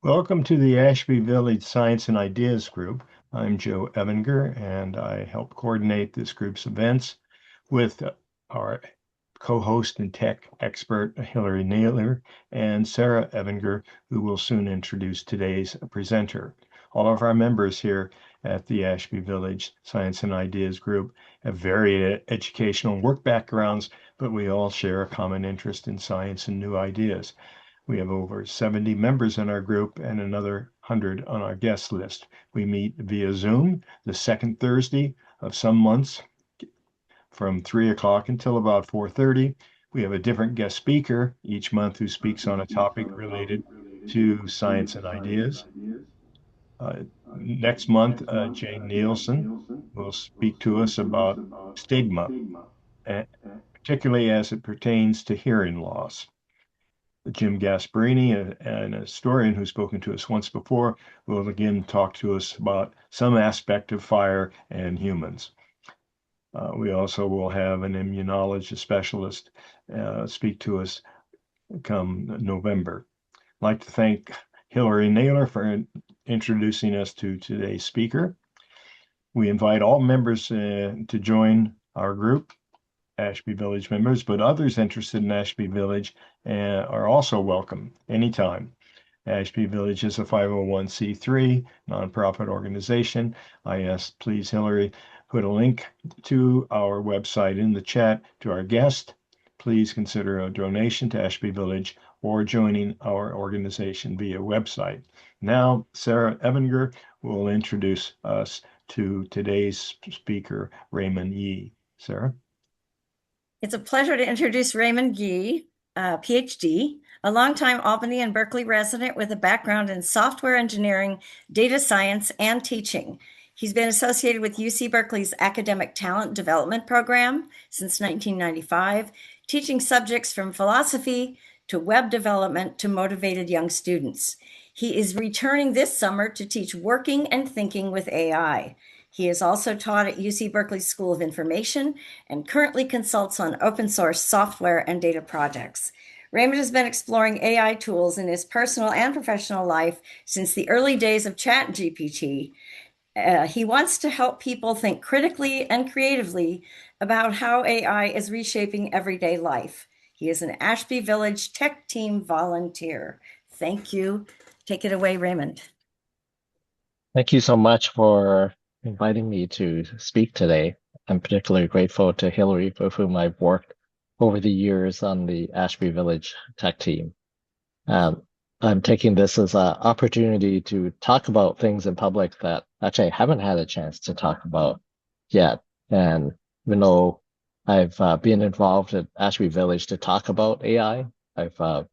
Welcome to the Ashby Village Science and Ideas Group. I'm Joe Evinger, and I help coordinate this group's events with our co-host and tech expert, Hilary Naylor, and Sarah Evinger, who will soon introduce today's presenter. All of our members here at the Ashby Village Science and Ideas Group have varied educational and work backgrounds, but we all share a common interest in science and new ideas. We have over 70 members in our group and another 100 on our guest list. We meet via Zoom the second Thursday of some months from 3 o'clock until about 4:30. We have a different guest speaker each month who speaks on a topic related to science and ideas. Next month, Jane Nielsen will speak to us about stigma, particularly as it pertains to hearing loss. Jim Gasparini, an historian who's spoken to us once before, will again talk to us about some aspect of fire and humans. We also will have an immunologist specialist speak to us come November. I'd like to thank Hilary Naylor for introducing us to today's speaker. We invite all members to join our group, Ashby Village members, but others interested in Ashby Village are also welcome anytime. Ashby Village is a 501c3 nonprofit organization. I ask, please, Hillary, put a link to our website in the chat to our guest. Please consider a donation to Ashby Village or joining our organization via website. Now, Sarah Evinger will introduce us to today's speaker, Raymond Yee. Sarah? It's a pleasure to introduce Raymond Yee, Ph.D., a longtime Albany and Berkeley resident with a background in software engineering, data science, and teaching. He's been associated with UC Berkeley's Academic Talent Development Program since 1995, teaching subjects from philosophy to web development to motivated young students. He is returning this summer to teach working and thinking with AI. He is also taught at UC Berkeley School of Information and currently consults on open source software and data projects. Raymond has been exploring AI tools in his personal and professional life since the early days of ChatGPT. He wants to help people think critically and creatively about how AI is reshaping everyday life. He is an Ashby Village Tech Team volunteer. Thank you. Take it away, Raymond. Thank you so much for inviting me to speak today. I'm particularly grateful to Hillary, with whom I've worked over the years on the Ashby Village Tech Team. I'm taking this as an opportunity to talk about things in public that actually I haven't had a chance to talk about yet. And even though I've been involved at Ashby Village to talk about AI, I've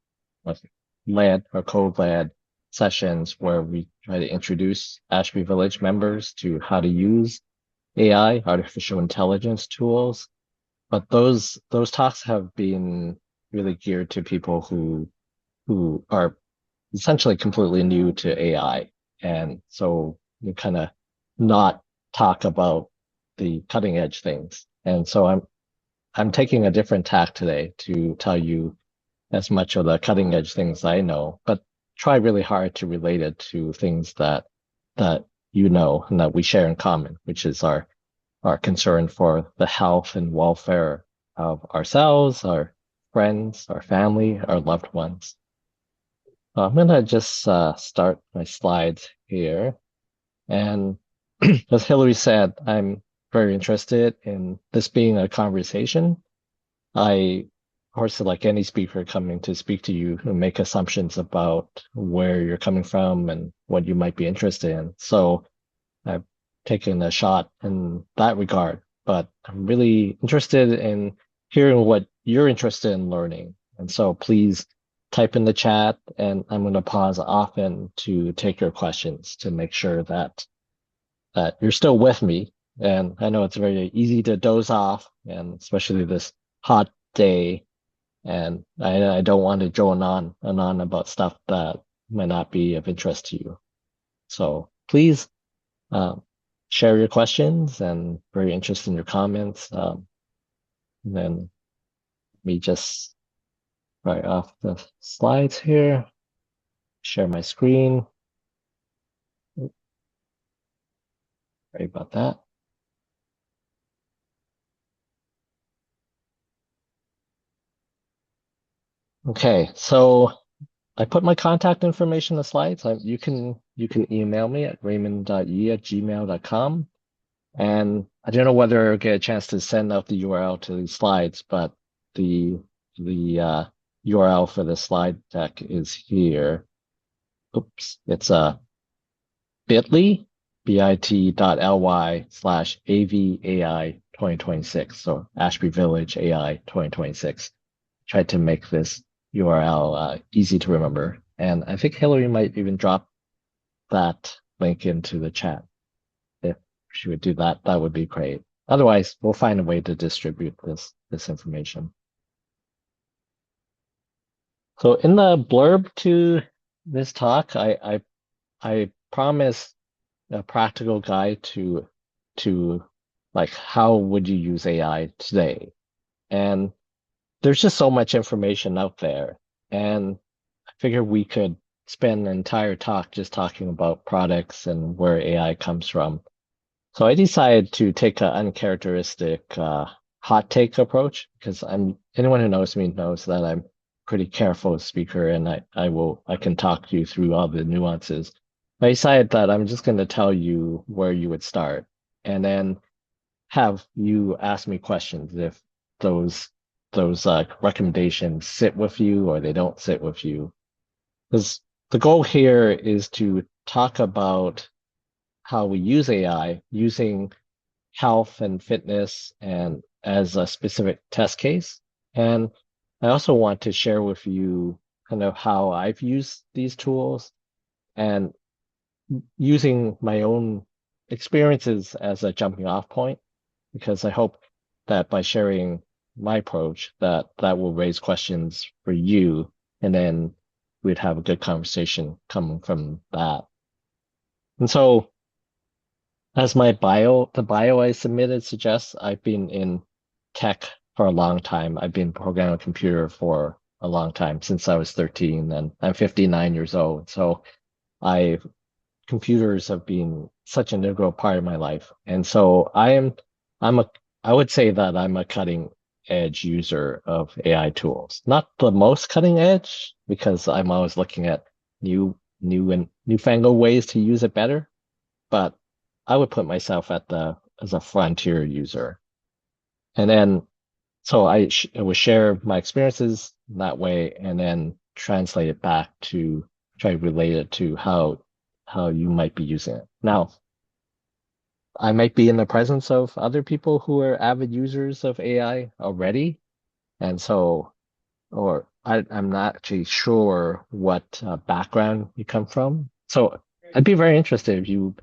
led or co-led sessions where we try to introduce Ashby Village members to how to use AI, artificial intelligence tools. But those talks have been really geared to people who are essentially completely new to AI. And so you kind of not talk about the cutting edge things. And so I'm taking a different tack today to tell you as much of the cutting edge things I know, but try really hard to relate it to things that you know and that we share in common, which is our concern for the health and welfare of ourselves, our friends, our family, our loved ones. I'm gonna just start my slides here. And as Hillary said, I'm very interested in this being a conversation. Of course, like any speaker coming to speak to you, make assumptions about where you're coming from and what you might be interested in. So I've taken a shot in that regard, but I'm really interested in hearing what you're interested in learning. And so please type in the chat, and I'm going to pause often to take your questions to make sure that you're still with me. And I know it's very easy to doze off, and especially this hot day. And I don't want to drone on and on about stuff that might not be of interest to you. So please share your questions, and very interested in your comments. And then let me just write off the slides here. share my screen. Sorry about that. Okay, so I put my contact information in the slides. You can email me at raymond.yee@gmail.com. And I don't know whether I'll get a chance to send out the URL to these slides, but the URL for the slide deck is here. Oops, it's bit.ly, bit.ly/AVAI 2026. So Ashby Village AI 2026. Tried to make this URL easy to remember. And I think Hillary might even drop that link into the chat. If she would do that, that would be great. Otherwise, we'll find a way to distribute this information. So in the blurb to this talk, I promised a practical guide to like how would you use AI today? And there's just so much information out there. And I figure we could spend an entire talk just talking about products and where AI comes from. So I decided to take an uncharacteristic hot take approach because anyone who knows me knows that I'm a pretty careful speaker and I can talk you through all the nuances. I decided that I'm just going to tell you where you would start and then have you ask me questions if those recommendations sit with you or they don't sit with you. Because the goal here is to talk about how we use AI using health and fitness and as a specific test case. And I also want to share with you kind of how I've used these tools and using my own experiences as a jumping off point, because I hope that by sharing my approach that will raise questions for you and then we'd have a good conversation coming from that. And so as the bio I submitted suggests, I've been in tech for a long time. I've been programming a computer for a long time, since I was 13, and I'm 59 years old. So computers have been such an integral part of my life. And so I would say that I'm a cutting edge user of AI tools. Not the most cutting edge, because I'm always looking at new and newfangled ways to use it better. But I would put myself as a frontier user. And then, so I would share my experiences that way and then translate it back to try to relate it to how you might be using it. Now, I might be in the presence of other people who are avid users of AI already. And so, I'm not actually sure what background you come from. So I'd be very interested if you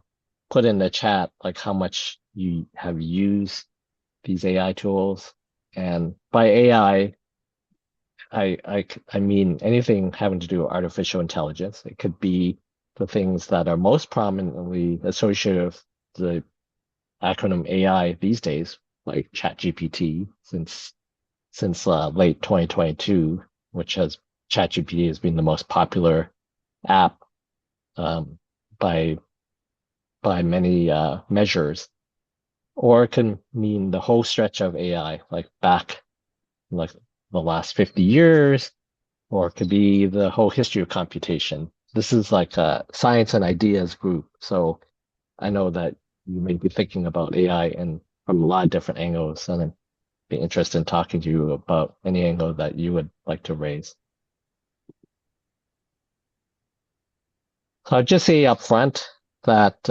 put in the chat like how much you have used these AI tools. And by AI, I mean anything having to do with artificial intelligence. It could be the things that are most prominently associated with the acronym AI these days, like ChatGPT, since late 2022, which has ChatGPT has been the most popular app by many measures, or it can mean the whole stretch of AI, like back like the last 50 years, or it could be the whole history of computation. This is like a science and ideas group. So I know that you may be thinking about AI and from a lot of different angles, and I'd be interested in talking to you about any angle that you would like to raise. So I'll just say up front that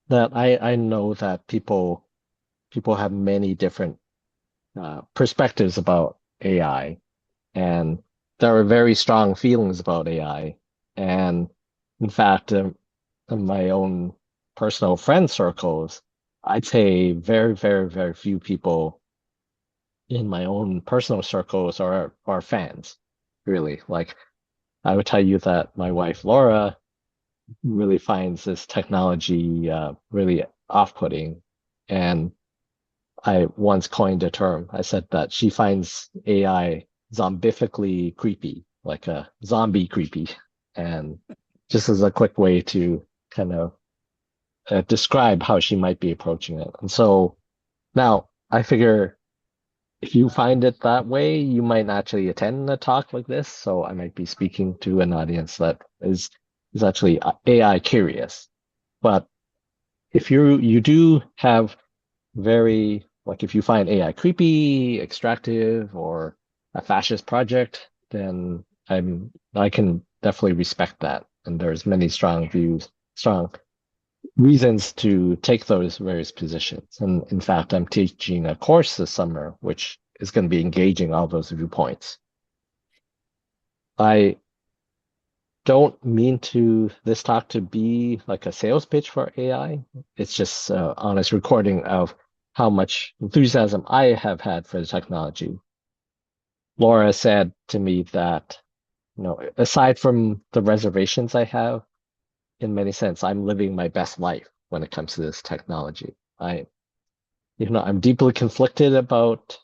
that I know that people have many different perspectives about AI, and there are very strong feelings about AI. And in fact, in my own personal friend circles, I'd say very, very, very few people in my own personal circles are fans, really. Like I would tell you that my wife Laura really finds this technology really off-putting, and I once coined a term. I said that she finds AI zombifically creepy. like a zombie creepy. And just as a quick way to kind of describe how she might be approaching it. And so now I figure if you find it that way, you might actually attend a talk like this. So I might be speaking to an audience that is actually AI curious. But if you do have very like if you find AI creepy, extractive, or a fascist project, then I can definitely respect that. And there's many strong reasons to take those various positions. And in fact, I'm teaching a course this summer, which is going to be engaging all those viewpoints. I don't mean to this talk to be like a sales pitch for AI. It's just honest recording of how much enthusiasm I have had for the technology. Laura said to me that, aside from the reservations I have, in many sense, I'm living my best life when it comes to this technology. I'm deeply conflicted about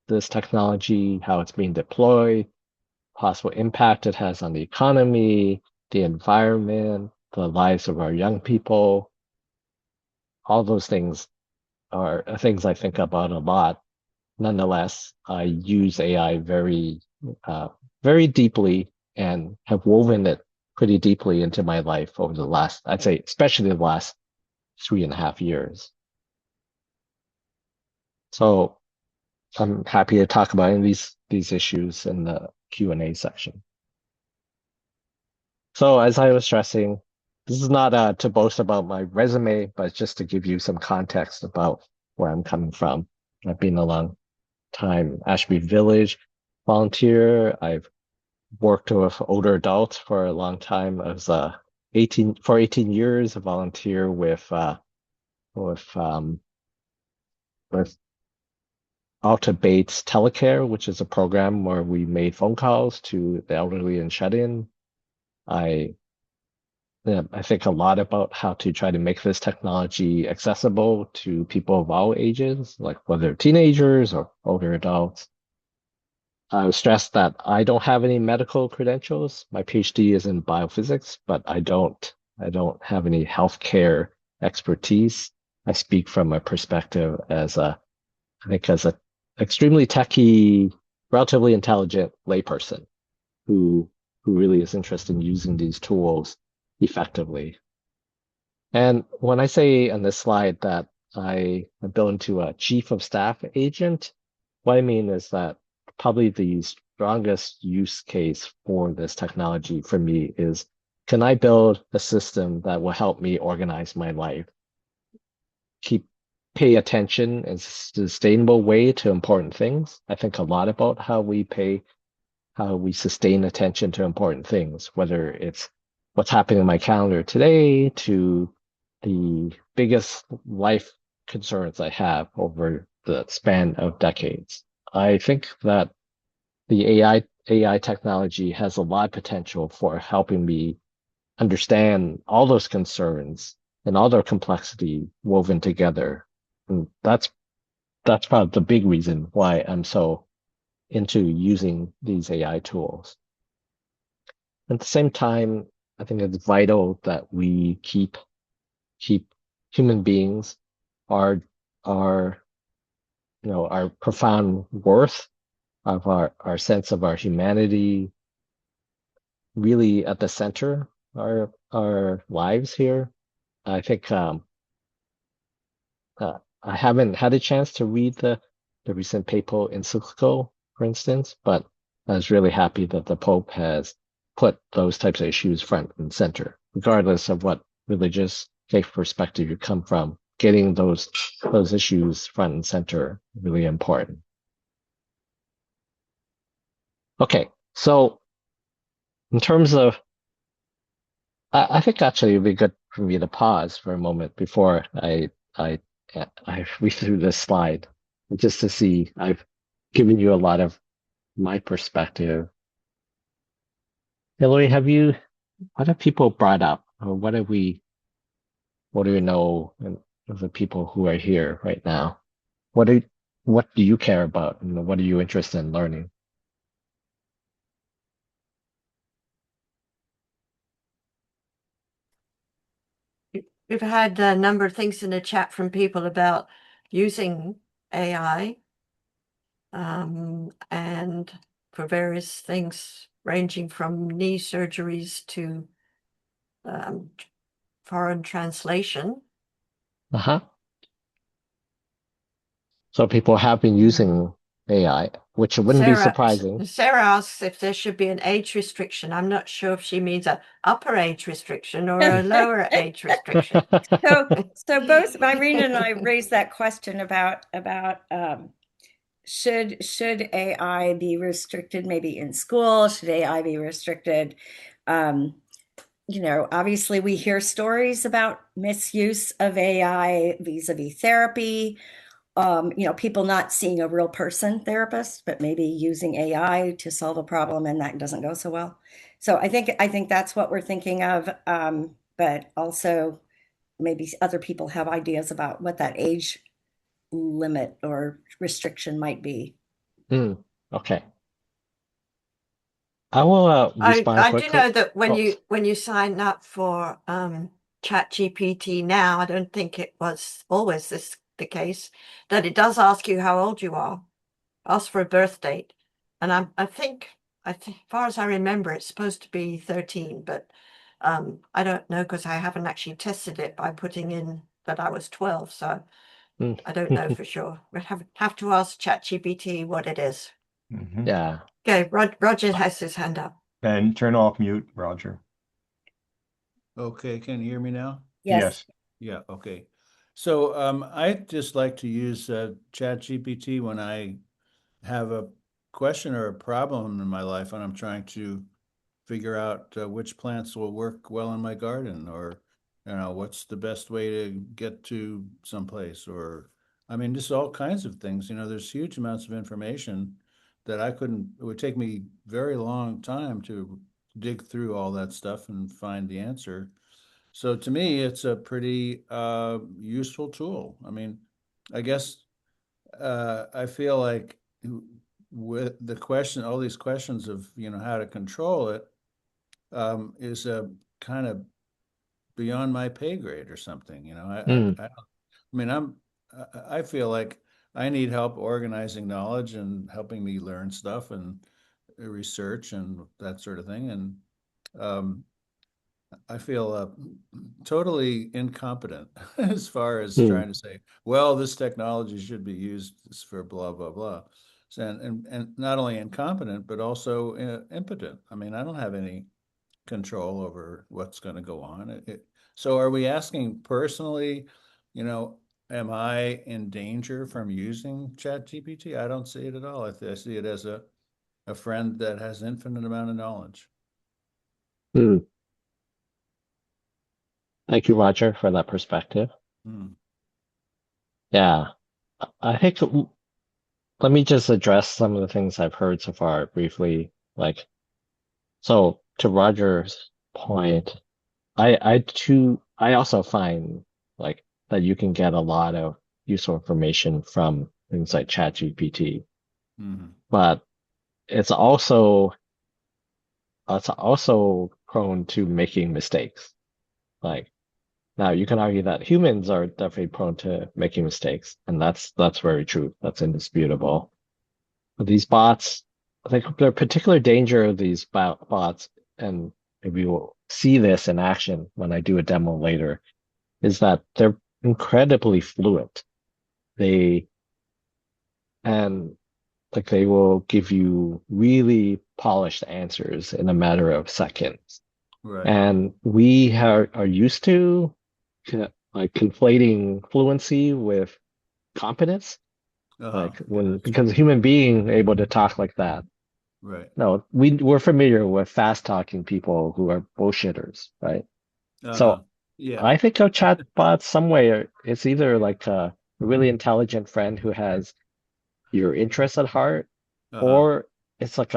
this technology, how it's being deployed, possible impact it has on the economy, the environment, the lives of our young people. All those things are things I think about a lot. Nonetheless, I use AI very deeply and have woven it pretty deeply into my life over the last, I'd say, especially the last 3.5 years. So I'm happy to talk about these issues in the Q&A section. So as I was stressing, this is not to boast about my resume, but just to give you some context about where I'm coming from. I've been a long time Ashby Village volunteer. I've worked with older adults for a long time. I was 18 years a volunteer with Alta Bates Telecare, which is a program where we made phone calls to the elderly and shut-in. I think a lot about how to try to make this technology accessible to people of all ages, like whether teenagers or older adults. I was stressed that I don't have any medical credentials. My PhD is in biophysics, but I don't have any healthcare expertise. I speak from a perspective I think as a extremely techy, relatively intelligent layperson who really is interested in using these tools effectively. And when I say on this slide that I built into a chief of staff agent, what I mean is that probably the strongest use case for this technology for me is, can I build a system that will help me organize my life, pay attention in a sustainable way to important things? I think a lot about how we sustain attention to important things, whether it's what's happening in my calendar today to the biggest life concerns I have over the span of decades. I think that the AI technology has a lot of potential for helping me understand all those concerns and all their complexity woven together. And that's probably the big reason why I'm so into using these AI tools. At the same time, I think it's vital that we keep human beings, our our profound worth of our sense of our humanity really at the center of our lives here. I think I haven't had a chance to read the recent papal encyclical, for instance, but I was really happy that the Pope has put those types of issues front and center, regardless of what religious faith perspective you come from. Getting those issues front and center really important. Okay, so in terms of, I think actually it'd be good for me to pause for a moment before I read through this slide, just to see. I've given you a lot of my perspective. Hillary, what have people brought up, or what do we know of the people who are here right now? What do you care about, and what are you interested in learning? we've had a number of things in the chat from people about using AI, and for various things ranging from knee surgeries to foreign translation. Uh-huh. So people have been using AI, which wouldn't be surprising. Sarah asks if there should be an age restriction. I'm not sure if she means an upper age restriction or a lower age restriction. So both Irene and I raised that question about should AI be restricted maybe in school? Should AI be restricted? Obviously we hear stories about misuse of AI vis-a-vis therapy. People not seeing a real person therapist, but maybe using AI to solve a problem, and that doesn't go so well. So I think that's what we're thinking of. But also maybe other people have ideas about what that age limit or restriction might be. Okay. I will respond I quickly. do know that when you sign up for ChatGPT now, I don't think it was always the case, that it does ask you how old you are, ask for a birth date. And I think as far as I remember, it's supposed to be 13, but I don't know because I haven't actually tested it by putting in that I was 12, so I don't know for sure. We'd have to ask ChatGPT what it is. Mhm. Yeah. Okay, Roger has his hand up. And turn off mute, Roger. Okay, can you hear me now? Yes. Yeah, okay. So I just like to use ChatGPT when I have a question or a problem in my life and I'm trying to figure out which plants will work well in my garden, or what's the best way to get to someplace, or I mean just all kinds of things. There's huge amounts of information that it would take me very long time to dig through all that stuff and find the answer. So to me, it's a pretty useful tool. I mean, I guess I feel like with the question, all these questions of how to control it, is a kind of beyond my pay grade or something. I mean, I feel like I need help organizing knowledge and helping me learn stuff and research and that sort of thing. And I feel totally incompetent as far as trying to say, well, this technology should be used for blah, blah, blah. And not only incompetent, but also impotent. I mean, I don't have any control over what's going to go on. So are we asking personally, am I in danger from using ChatGPT? I don't see it at all. I see it as a friend that has infinite amount of knowledge. Thank you, Roger, for that perspective. Yeah. I think let me just address some of the things I've heard so far briefly. So to Roger's point, I also find that you can get a lot of useful information from things like ChatGPT, but it's also prone to making mistakes. Now you can argue that humans are definitely prone to making mistakes, and that's very true. That's indisputable. But these bots, I think the particular danger of these bots, and maybe we'll see this in action when I do a demo later, is that they're incredibly fluent. They will give you really polished answers in a matter of seconds. Right. And we are used to conflating fluency with competence. Because a human being able to talk like that. Right. No, we're familiar with fast talking people who are bullshitters, right? So yeah, I think of chatbots some way it's either like a really intelligent friend who has your interests at heart, or it's like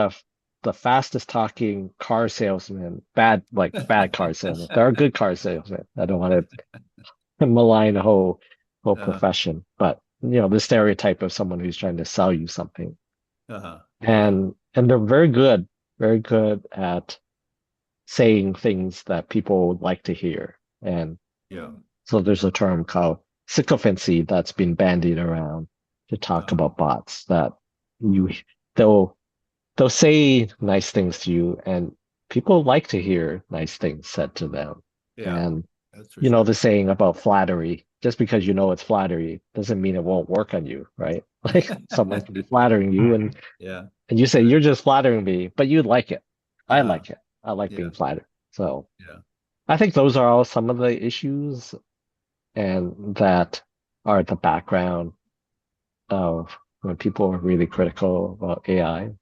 the fastest talking car salesman, bad car salesman. There are good car salesmen. I don't want to malign the whole profession, but the stereotype of someone who's trying to sell you something. And they're very good at saying things that people would like to hear. And So there's a term called sycophancy that's been bandied around to talk about bots that you they'll they'll say nice things to you, and people like to hear nice things said to them. Yeah, And that's for you know sure. the saying about flattery, just because you know it's flattery doesn't mean it won't work on you, right? Like someone can be flattering you Yeah. and you say you're just flattering me, but you like it. I Uh-huh. like it. I like Yeah. being flattered. So Yeah. I think those are all some of the issues and that are at the background of when people are really critical about AI.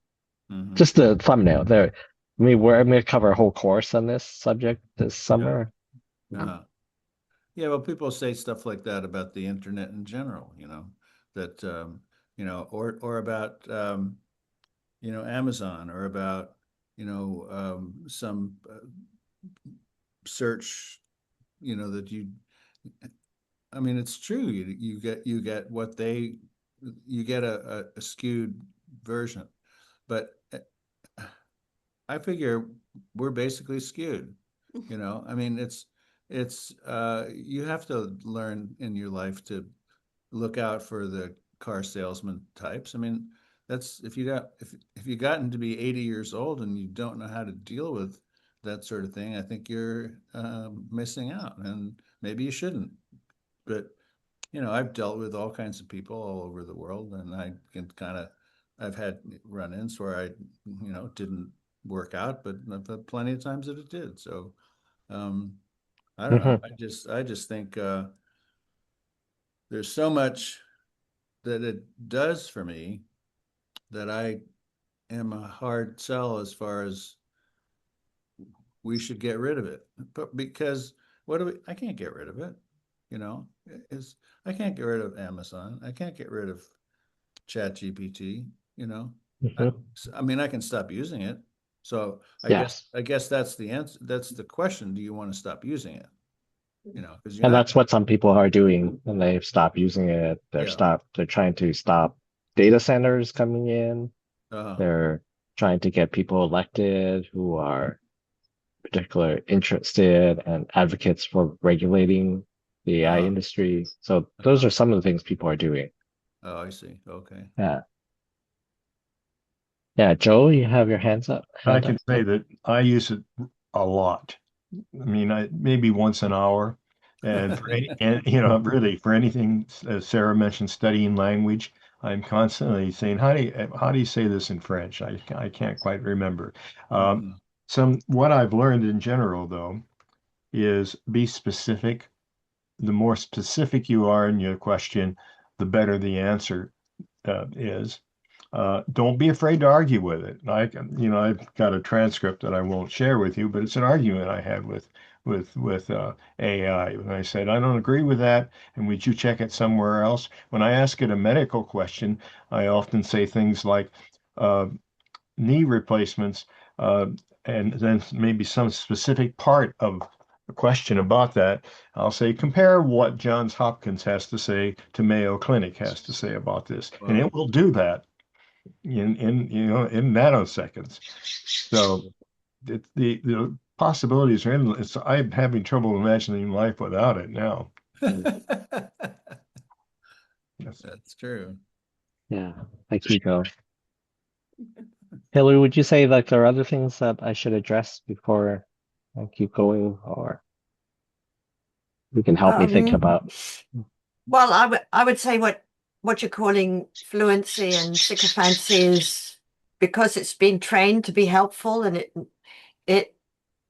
Hmm. Just the thumbnail there. I mean, I'm going to cover a whole course on this subject this Yeah. summer. Uh-huh. Yeah, well, people say stuff like that about the internet in general, that or about Amazon, or about some search, that you. I mean, it's true. You get what you get a skewed version, but I figure we're basically skewed. I mean, it's you have to learn in your life to look out for the car salesman types. I mean, that's if you gotten to be 80 years old and you don't know how to deal with that sort of thing, I think you're missing out, and maybe you shouldn't. But I've dealt with all kinds of people all over the world, and I can I've had run-ins where didn't work out, but I've had plenty of times that it did. So, um, I don't know. Hmm. I just think there's so much that it does for me that I am a hard sell as far as we should get rid of it. But because I can't get rid of it. You know, is I can't get rid of Amazon. I can't get rid of ChatGPT. You know, I, Hmm. I mean, I can stop using it. So I guess Yes. I guess that's the answer. That's the question. Do you want to stop using it? Because you're And not. that's what some people are doing and they've stopped using it. Yeah. They're trying to stop data centers coming in. Uh, They're trying to get people elected who are particularly interested and advocates for regulating the AI uh, industry. So those uh. are some of the things people are doing. Oh, I see. Okay. Yeah. Yeah, Joe, you have your I hand can up. say that I use it a lot. I mean, maybe once an hour. And really for anything, as Sarah mentioned, studying language, I'm constantly saying, how do you say this in French? I can't quite remember. Um, Mhm. what I've learned in general, though, is be specific. The more specific you are in your question, the better the answer is. Don't be afraid to argue with it. I've got a transcript that I won't share with you, but it's an argument I had with AI. And I said, I don't agree with that, and would you check it somewhere else? When I ask it a medical question, I often say things like uh, knee replacements, uh, and then maybe some specific part of a question about that. I'll say, compare what Johns Hopkins has to say to Mayo Clinic has to say about this, and Wow. it will do that in nanoseconds. So the possibilities are endless. I'm having trouble imagining life without it now. Yes. That's true. Yeah, thank you, Joe. Hillary, would you say like there are other things that I should address before I keep going, or you can help me think Um, about? well, I would say what you're calling fluency and sycophancy is because it's been trained to be helpful, and it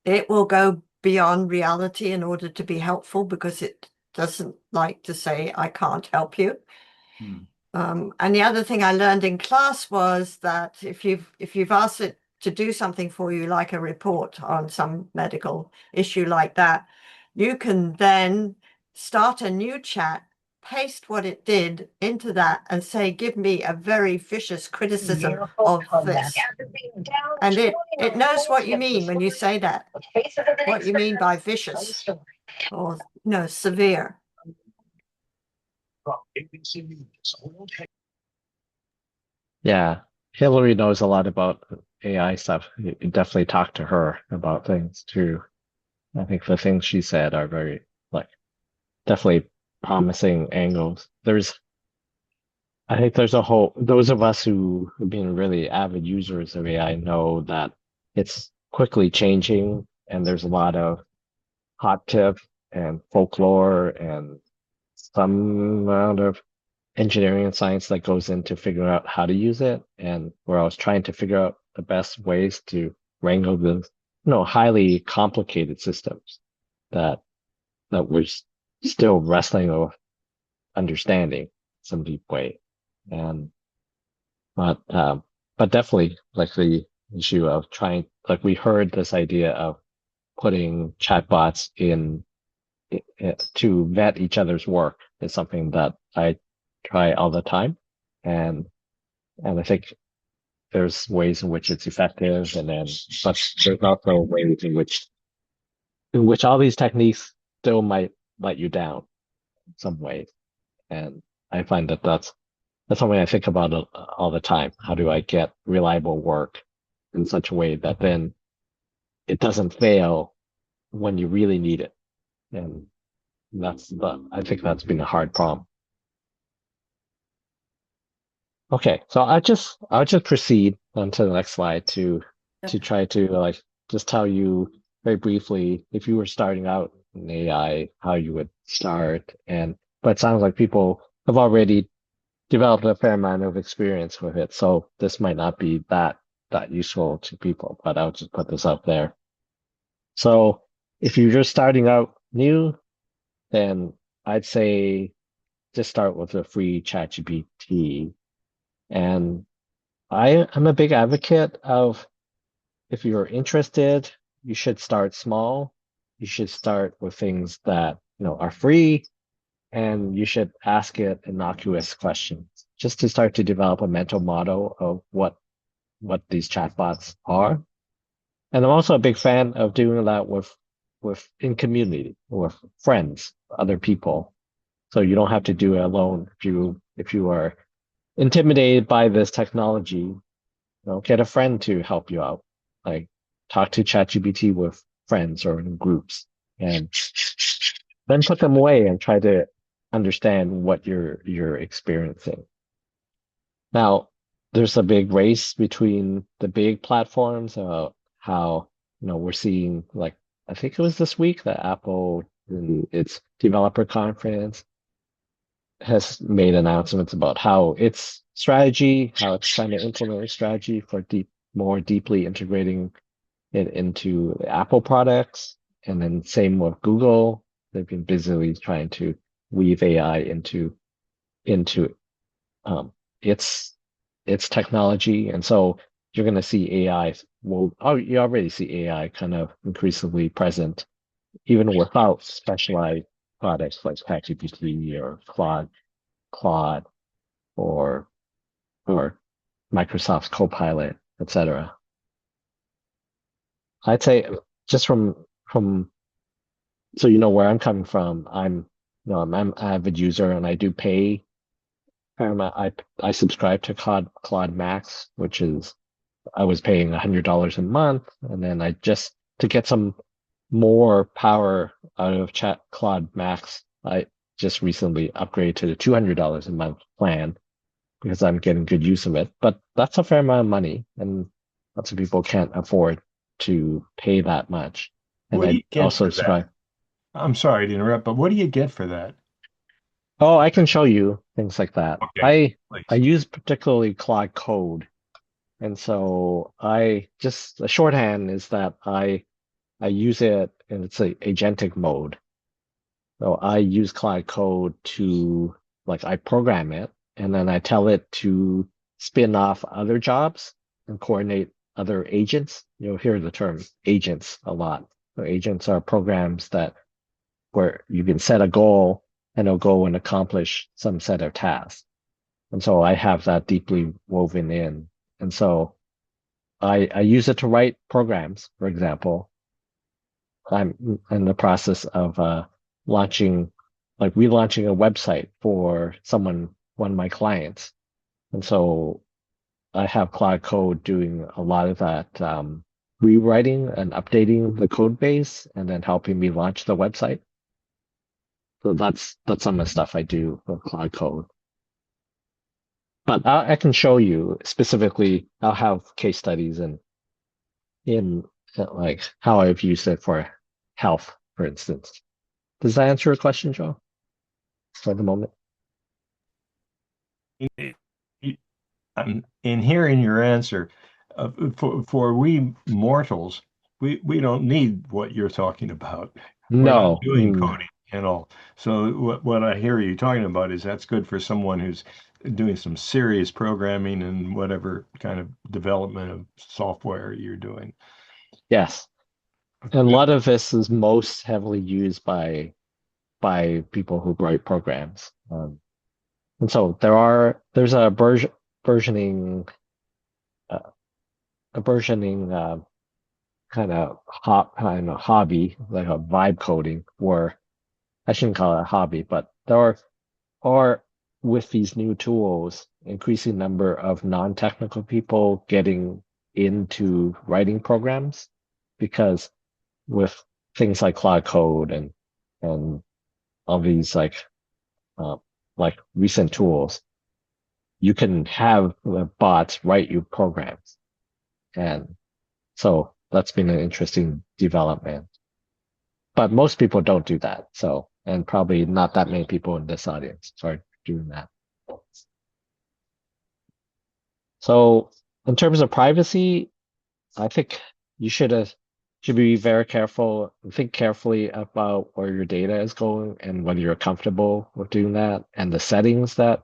it will go beyond reality in order to be helpful because it doesn't like to say I can't help you. Hmm. And the other thing I learned in class was that if you've asked it to do something for you, like a report on some medical issue like that, you can then start a new chat, paste what it did into that, and say, "Give me a very vicious criticism of this." And it knows what you mean when you say that, what you mean by vicious or severe. Yeah, Hillary knows a lot about AI stuff. You definitely talk to her about things too. I think the things she said are very like definitely promising angles. I think there's those of us who have been really avid users of AI know that it's quickly changing and there's a lot of hot tip and folklore and some amount of engineering and science that goes into figuring out how to use it. And where I was trying to figure out the best ways to wrangle the, highly complicated systems that we're still wrestling with understanding some deep way. And but definitely like the issue of trying, like we heard this idea of putting chatbots in to vet each other's work is something that I try all the time. And I think there's ways in which it's effective, and then but there's also ways in which all these techniques still might let you down in some ways. And I find that that's something I think about all the time. How do I get reliable work in such a way that then it doesn't fail when you really need it? And I think that's been a hard problem. Okay, so I'll just proceed on to the next slide to try to like just tell you very briefly if you were starting out in AI, how you would start. But it sounds like people have already developed a fair amount of experience with it, so this might not be that useful to people, but I'll just put this out there. So if you're just starting out new, then I'd say just start with a free ChatGPT. And I'm a big advocate of, if you're interested, you should start small. You should start with things that, are free, and you should ask it innocuous questions just to start to develop a mental model of what these chatbots are. And I'm also a big fan of doing that with in community, with friends, other people. So you don't have to do it alone. If you are intimidated by this technology, get a friend to help you out. Like talk to ChatGPT with friends or in groups, and then put them away and try to understand what you're experiencing. Now, there's a big race between the big platforms about how, we're seeing, like, I think it was this week that Apple in its developer conference has made announcements about how its strategy, how it's trying to implement a strategy for more deeply integrating it into the Apple products. And then same with Google. They've been busily trying to weave AI into um, its technology. And so you're going to see AI. You already see AI kind of increasingly present, even without specialized products like ChatGPT or Claude, or Microsoft's Copilot, etc. I'd say just from so where I'm coming from, I'm an avid user and I do pay. I subscribe to Claude Max, which is I was paying $100 a month, and then I just to get some more power out of Claude Max, I just recently upgraded to the $200 a month plan because I'm getting good use of it. But that's a fair amount of money, and lots of people can't afford to pay that much. And What do you I get also for that? I'm sorry to interrupt, but what do you get for that? oh, I can show you things like that. Okay, I please. use particularly Claude Code, and so I just a shorthand is that I use it in its a agentic mode. So I use Claude Code to like I program it, and then I tell it to spin off other jobs and coordinate other agents. You'll hear the term agents a lot. So agents are programs that where you can set a goal and it'll go and accomplish some set of tasks. And so I have that deeply woven in. And so I use it to write programs, for example. I'm in the process of launching, like relaunching a website for one of my clients. And so I have Cloud Code doing a lot of that rewriting and updating the code base and then helping me launch the website. So that's some of the stuff I do with Cloud Code. But I can show you specifically. I'll have case studies in like how I've used it for health, for instance. Does that answer your question, Joe? For the moment? I'm in hearing your answer. For we mortals, we don't need what you're talking about. We're not No. doing coding and all. So what I hear you talking about is that's good for someone who's doing some serious programming and whatever kind of development of software you're doing. Yes. And a lot of this is most heavily used by people who write programs. And so there's versioning uh, a versioning kind of hobby, like a vibe coding, or I shouldn't call it a hobby, but are with these new tools, increasing number of non-technical people getting into writing programs, because with things like Cloud Code and all these uh, like recent tools, you can have the bots write you programs, and so that's been an interesting development. But most people don't do that. So, and probably not that many people in this audience are doing that. So, in terms of privacy, I think you should be very careful, think carefully about where your data is going and whether you're comfortable with doing that, and the settings that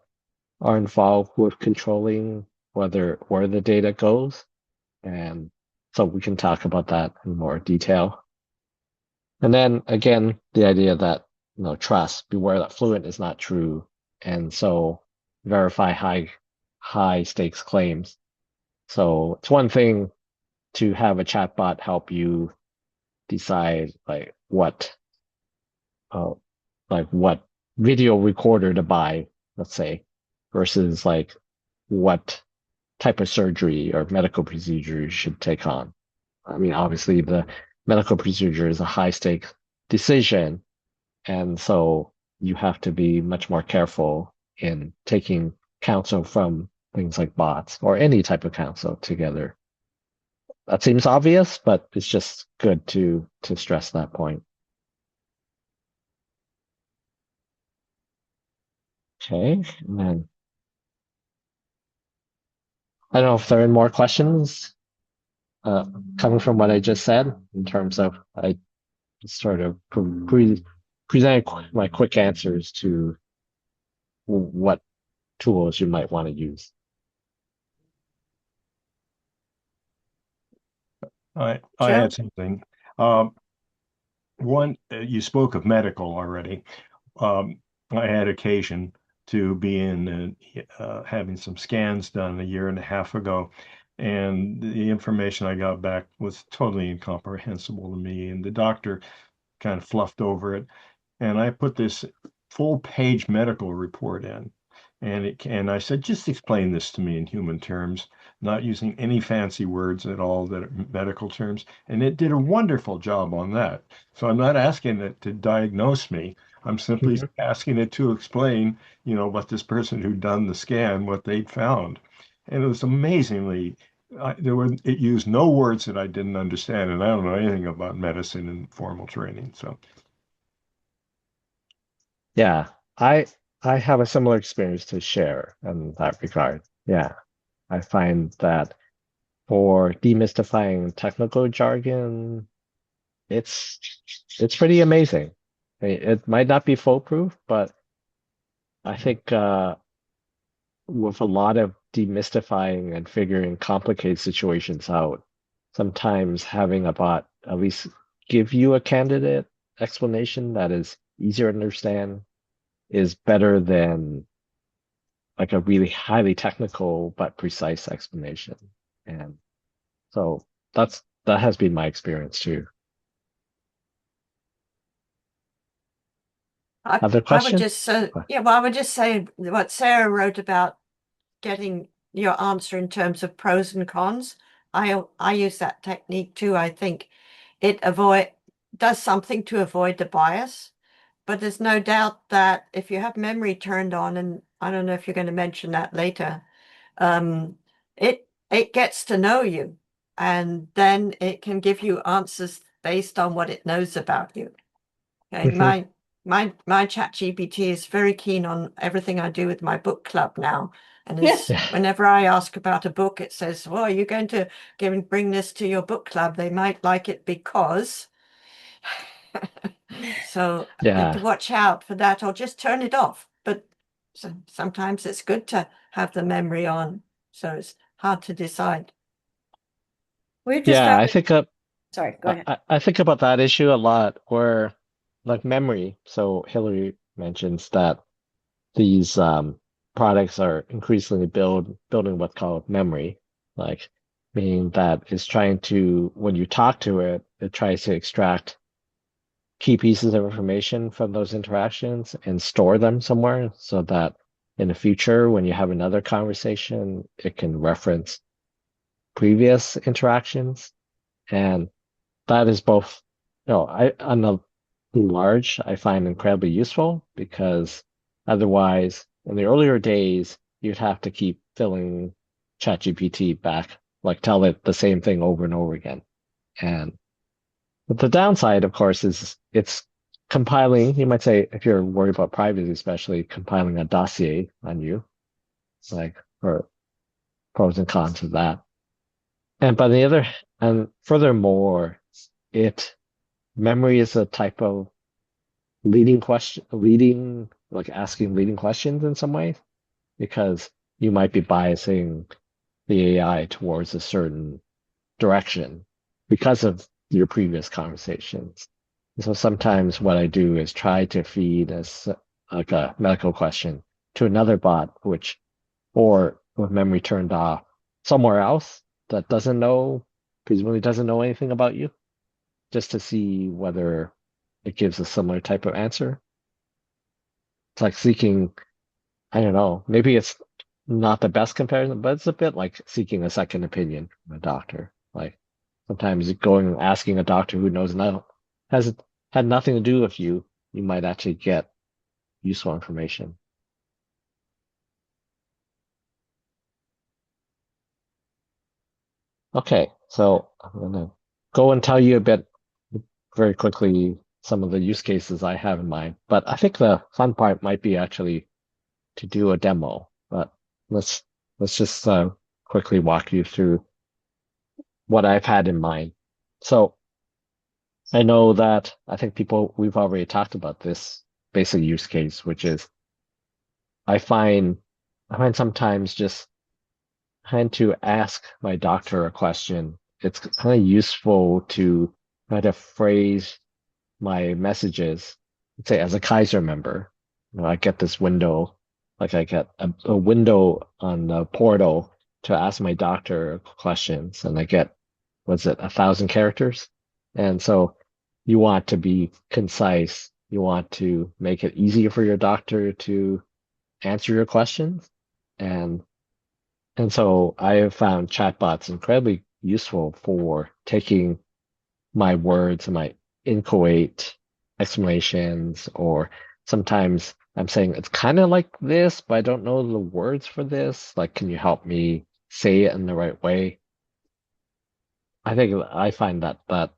are involved with controlling where the data goes. And so we can talk about that in more detail. And then again, the idea that, trust, beware that fluent is not true. And so verify high stakes claims. So it's one thing to have a chatbot help you decide uh, what video recorder to buy, let's say, versus like what type of surgery or medical procedure you should take on. I mean, obviously the medical procedure is a high stake decision. And so you have to be much more careful in taking counsel from things like bots or any type of counsel together. That seems obvious, but it's just good to stress that point. Okay, and then I don't know if there are any more questions coming from what I just said in terms of I sort of present my quick answers to what tools you might want to use. I Joe? had something. One, you spoke of medical already. I had occasion to be in having some scans done a year and a half ago, and the information I got back was totally incomprehensible to me. And the doctor kind of fluffed over it, and I put this full page medical report in. And I said, just explain this to me in human terms, not using any fancy words at all that are medical terms. And it did a wonderful job on that. So I'm not asking it to diagnose me. I'm simply Mhm. asking it to explain, what this person who'd done the scan, what they'd found. And it was amazingly, it used no words that I didn't understand, and I don't know anything about medicine and formal training. So Yeah, I I have a similar experience to share in that regard. Yeah, I find that for demystifying technical jargon, it's it's pretty amazing. It might not be foolproof, but I think with a lot of demystifying and figuring complicated situations out, sometimes having a bot at least give you a candidate explanation that is easier to understand is better than like a really highly technical but precise explanation. And so that has been my experience too. Other I would question? just I would just say what Sarah wrote about getting your answer in terms of pros and cons. I use that technique too. I think it does something to avoid the bias, but there's no doubt that if you have memory turned on, and I don't know if you're going to mention that later, it gets to know you, and then it can give you answers based on what it knows about you. Okay, my chat GPT is very keen on everything I do with my book club now. And whenever I ask about a book, it says, well, are you going to bring this to your book club? They might like it because. So to watch out for that, or just turn it off. But sometimes it's good to have the memory on. So it's hard to decide. We've just I think sorry, go ahead. I think about that issue a lot, where like memory. So Hillary mentions that these products are increasingly building what's called memory, like meaning that it's trying to, when you talk to it, it tries to extract key pieces of information from those interactions and store them somewhere so that in the future, when you have another conversation, it can reference previous interactions. And that is both, on the large, I find incredibly useful, because otherwise, in the earlier days, you'd have to keep filling ChatGPT back, like tell it the same thing over and over again. And but the downside, of course, is it's compiling, you might say, if you're worried about privacy, especially compiling a dossier on you, like, or pros and cons of that. And by the other, and furthermore, memory is a type of like asking leading questions in some ways, because you might be biasing the AI towards a certain direction because of your previous conversations. So sometimes what I do is try to feed like a medical question to another bot, or with memory turned off, somewhere else that presumably doesn't know anything about you, just to see whether it gives a similar type of answer. It's like seeking, I don't know, maybe it's not the best comparison, but it's a bit like seeking a second opinion from a doctor. Like sometimes asking a doctor who knows has had nothing to do with you, you might actually get useful information. Okay, so I'm gonna go and tell you a bit very quickly some of the use cases I have in mind. But I think the fun part might be actually to do a demo. But let's just quickly walk you through what I've had in mind. So I know that I think we've already talked about this basic use case, which is I find sometimes just trying to ask my doctor a question. It's kind of useful to try to phrase my messages, let's say as a Kaiser member. I get this window, like I get a window on the portal to ask my doctor questions, and I get, 1,000 characters? And so you want to be concise. You want to make it easier for your doctor to answer your questions. And so I have found chatbots incredibly useful for taking my words and my inchoate explanations, or sometimes I'm saying it's kind of like this, but I don't know the words for this. Like, can you help me say it in the right way? I find that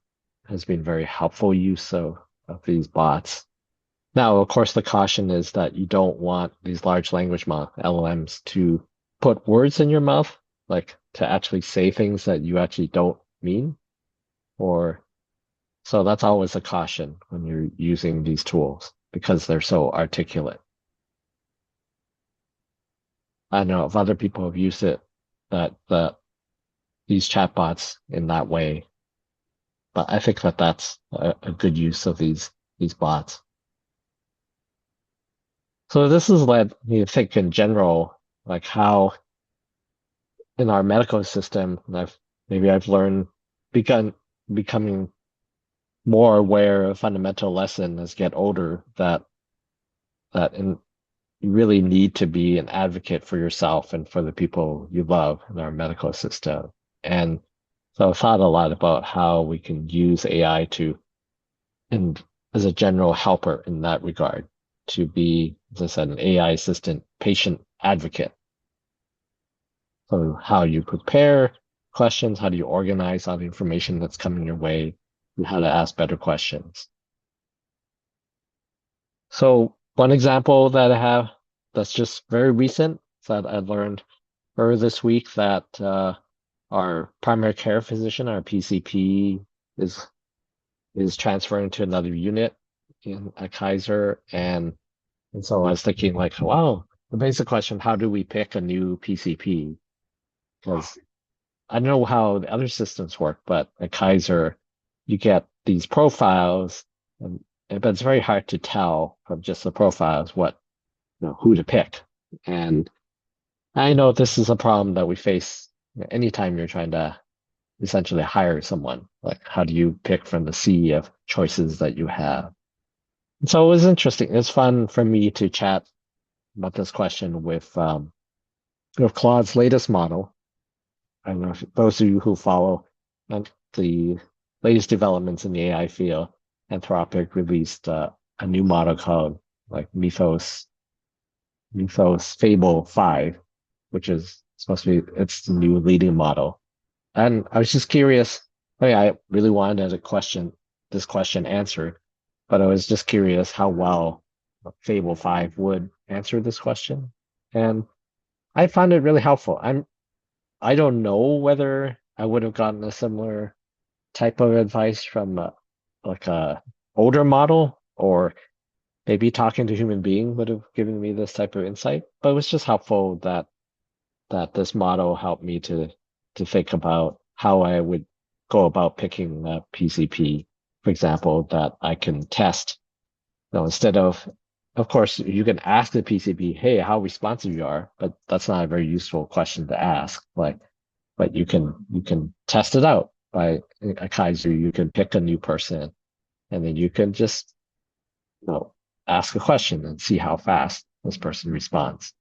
has been very helpful use of these bots. Now, of course, the caution is that you don't want these large language model LLMs to put words in your mouth, like to actually say things that you actually don't mean. So that's always a caution when you're using these tools, because they're so articulate. I don't know if other people have used these chatbots in that way, but I think that's a good use of these bots. So this has led me to think in general, like how in our medical system, I've becoming more aware of a fundamental lesson as get older, that you really need to be an advocate for yourself and for the people you love in our medical system. And so I've thought a lot about how we can use AI to as a general helper in that regard, to be, as I said, an AI assistant, patient advocate. So how you prepare questions, how do you organize all the information that's coming your way, and how to ask better questions. So one example that I have that's just very recent that I learned earlier this week that our primary care physician, our PCP, is transferring to another unit at Kaiser, and so I was thinking like, wow, the basic question, how do we pick a new PCP? Because I don't know how the other systems work, but at Kaiser, you get these profiles, but it's very hard to tell from just the profiles who to pick. And I know this is a problem that we face anytime you're trying to essentially hire someone. Like, how do you pick from the sea of choices that you have? And so it was interesting. It's fun for me to chat about this question with Claude's latest model. I don't know if those of you who follow the latest developments in the AI field, Anthropic released a new model called like Mythos Fable 5, which is supposed to be it's the new leading model. And I was just curious. I mean, I really wanted this question answered, but I was just curious how well Fable 5 would answer this question. And I found it really helpful. I don't know whether I would have gotten a similar type of advice from like a older model, or maybe talking to a human being would have given me this type of insight. But it was just helpful that this model helped me to think about how I would go about picking a PCP, for example, that I can test. Instead of course, you can ask the PCP, "Hey, how responsive you are," but that's not a very useful question to ask. But you can test it out by a Kaiser. You can pick a new person, and then you can just ask a question and see how fast this person responds.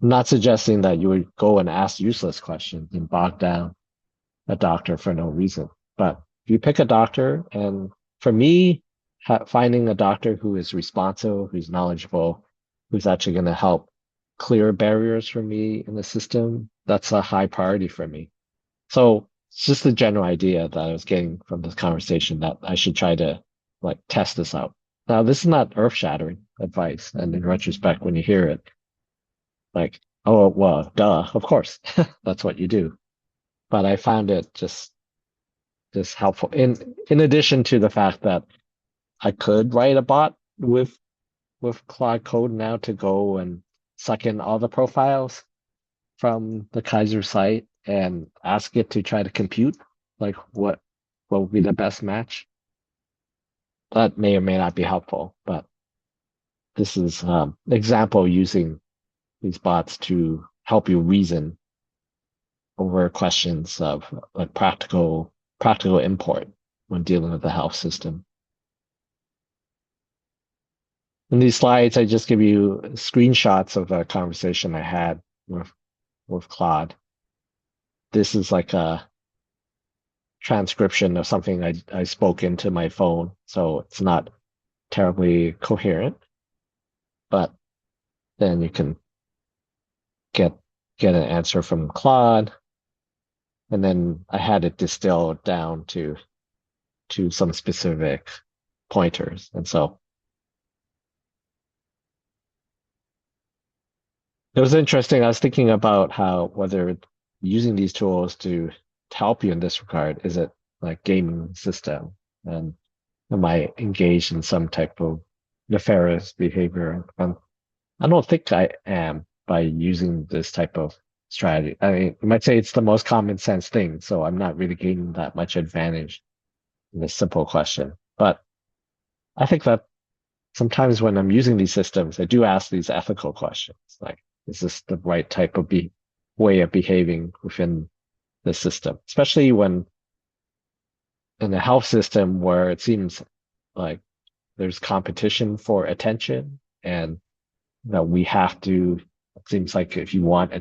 I'm not suggesting that you would go and ask useless questions and bog down a doctor for no reason. But if you pick a doctor, and for me, finding a doctor who is responsive, who's knowledgeable, who's actually going to help clear barriers for me in the system, that's a high priority for me. So it's just the general idea that I was getting from this conversation that I should try to test this out. Now, this is not earth-shattering advice, and in retrospect, when you hear it, oh, well, duh, of course, that's what you do. But I found it just helpful. In addition to the fact that I could write a bot with Claude Code now to go and suck in all the profiles from the Kaiser site and ask it to try to compute what would be the best match. That may or may not be helpful, but this is an example using these bots to help you reason over questions of practical import when dealing with the health system. In these slides, I just give you screenshots of a conversation I had with Claude. This is like a transcription of something I spoke into my phone, so it's not terribly coherent, but then you can get an answer from Claude, and then I had it distilled down to some specific pointers. And so it was interesting. I was thinking about how whether using these tools to help you in this regard, is it like gaming the system? And am I engaged in some type of nefarious behavior? And I don't think I am by using this type of strategy. I mean, you might say it's the most common sense thing, so I'm not really gaining that much advantage in this simple question. But I think that sometimes when I'm using these systems, I do ask these ethical questions, like, is this the right type of way of behaving within the system? Especially when in a health system where it seems like there's competition for attention, and that we have to, it seems like if you want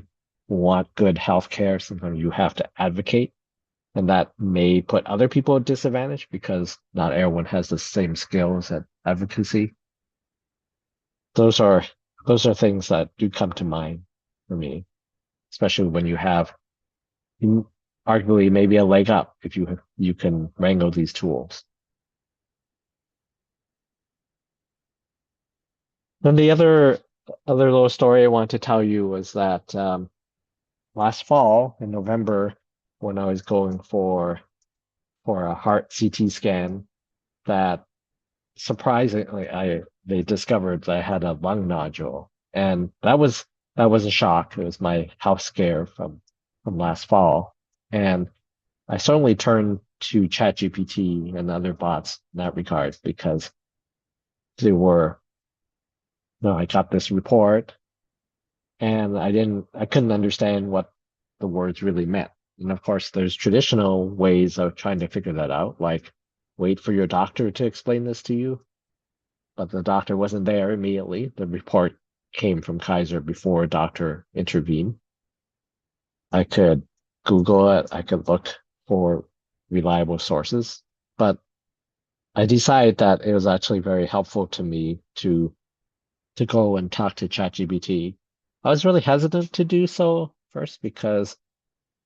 good healthcare, sometimes you have to advocate And that may put other people at disadvantage because not everyone has the same skills at advocacy. Those are things that do come to mind for me, especially when you have arguably maybe a leg up if you can wrangle these tools. Then the other little story I want to tell you was that last fall in November, when I was going for a heart CT scan, that surprisingly they discovered that I had a lung nodule, and that was a shock. It was my health scare from last fall, and I certainly turned to ChatGPT and other bots in that regard because they were, I got this report and I couldn't understand what the words really meant. And of course, there's traditional ways of trying to figure that out, like wait for your doctor to explain this to you. But the doctor wasn't there immediately. The report came from Kaiser before a doctor intervened. I could Google it. I could look for reliable sources, but I decided that it was actually very helpful to me to go and talk to ChatGPT. I was really hesitant to do so first because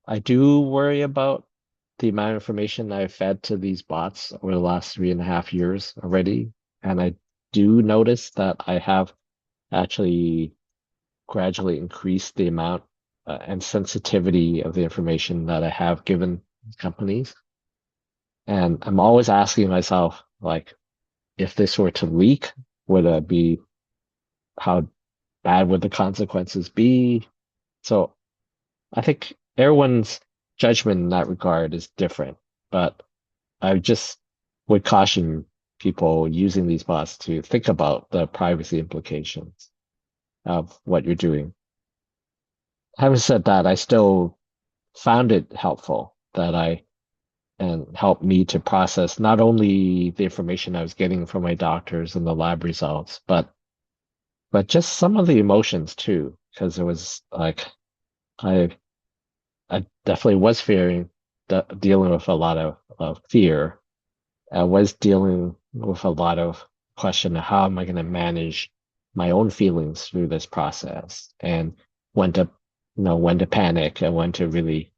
I do worry about the amount of information I've fed to these bots over the last 3.5 years already. And I do notice that I have actually gradually increased the amount and sensitivity of the information that I have given companies. And I'm always asking myself, like, if this were to leak, would it be, how bad would the consequences be? So I think everyone's judgment in that regard is different, but I just would caution people using these bots to think about the privacy implications of what you're doing. Having said that, I still found it helpful and helped me to process not only the information I was getting from my doctors and the lab results, but just some of the emotions too, because it was like I I definitely was dealing with a lot of fear. I was dealing with a lot of question of how am I going to manage my own feelings through this process, and when to when to panic and when to really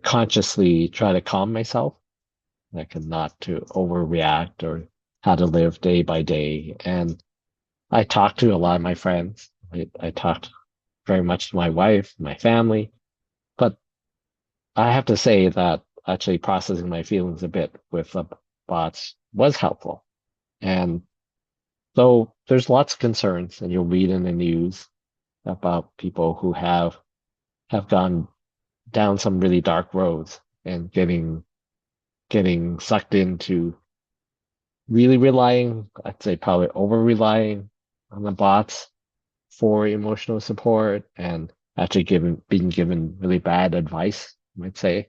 consciously try to calm myself, like not to overreact, or how to live day by day. And I talked to a lot of my friends. I talked very much to my wife, my family, but I have to say that actually processing my feelings a bit with the bots was helpful. And though there's lots of concerns, and you'll read in the news about people who have gone down some really dark roads and getting sucked into really relying, I'd say probably over relying on the bots for emotional support, and actually being given really bad advice, I might say.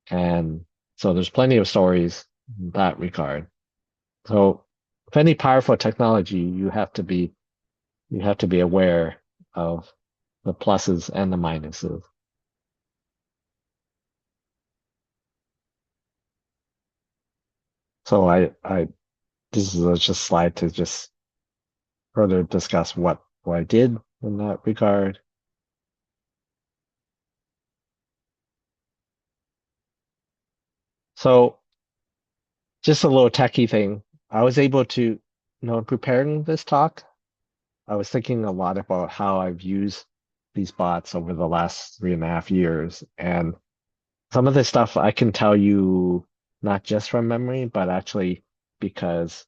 And so there's plenty of stories in that regard. So with any powerful technology, you have to be aware of the pluses and the minuses. So this is just a slide to just further discuss what I did in that regard. So just a little techie thing. I was able to, in preparing this talk, I was thinking a lot about how I've used these bots over the last 3.5 years. And some of this stuff I can tell you not just from memory, but actually because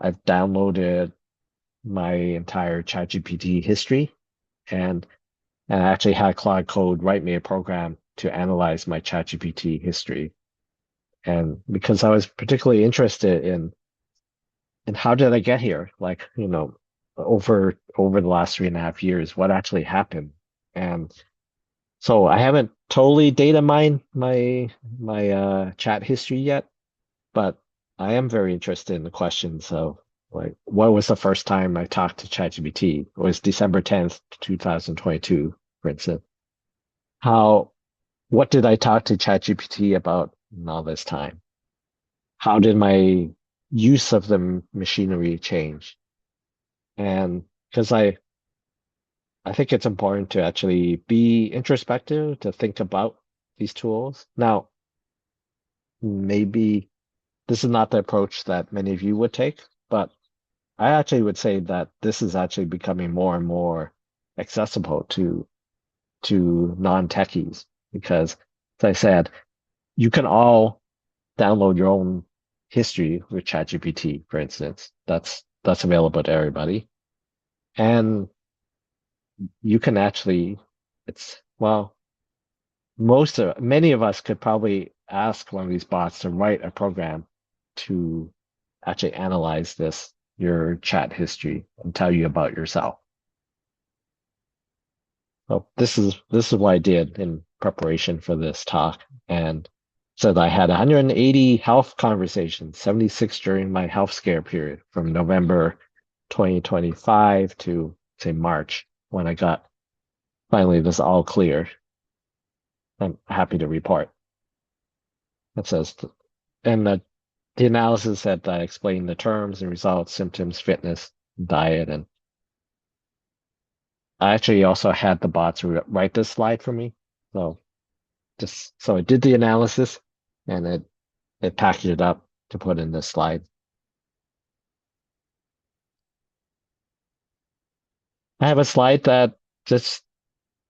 I've downloaded my entire ChatGPT history, and I actually had Claude Code write me a program to analyze my ChatGPT history. And because I was particularly interested in how did I get here? Like, over the last 3.5 years, what actually happened? And so I haven't totally data mined my chat history yet, but I am very interested in the questions of, like, what was the first time I talked to ChatGPT? It was December 10th, 2022, for instance. How what did I talk to ChatGPT about in all this time? How did my use of the machinery change? And because I think it's important to actually be introspective, to think about these tools. Now, maybe this is not the approach that many of you would take, but I actually would say that this is actually becoming more and more accessible to non-techies because, as I said, you can all download your own history with ChatGPT, for instance. That's available to everybody. And you can actually, it's well, many of us could probably ask one of these bots to write a program to actually analyze your chat history and tell you about yourself. So this is what I did in preparation for this talk, and said I had 180 health conversations, 76 during my health scare period from November 2025 to say March when I got finally this all clear. I'm happy to report. It says, and the analysis that I explained the terms and results, symptoms, fitness, diet, and I actually also had the bots write this slide for me. So so it did the analysis and it packaged it up to put in this slide. I have a slide that just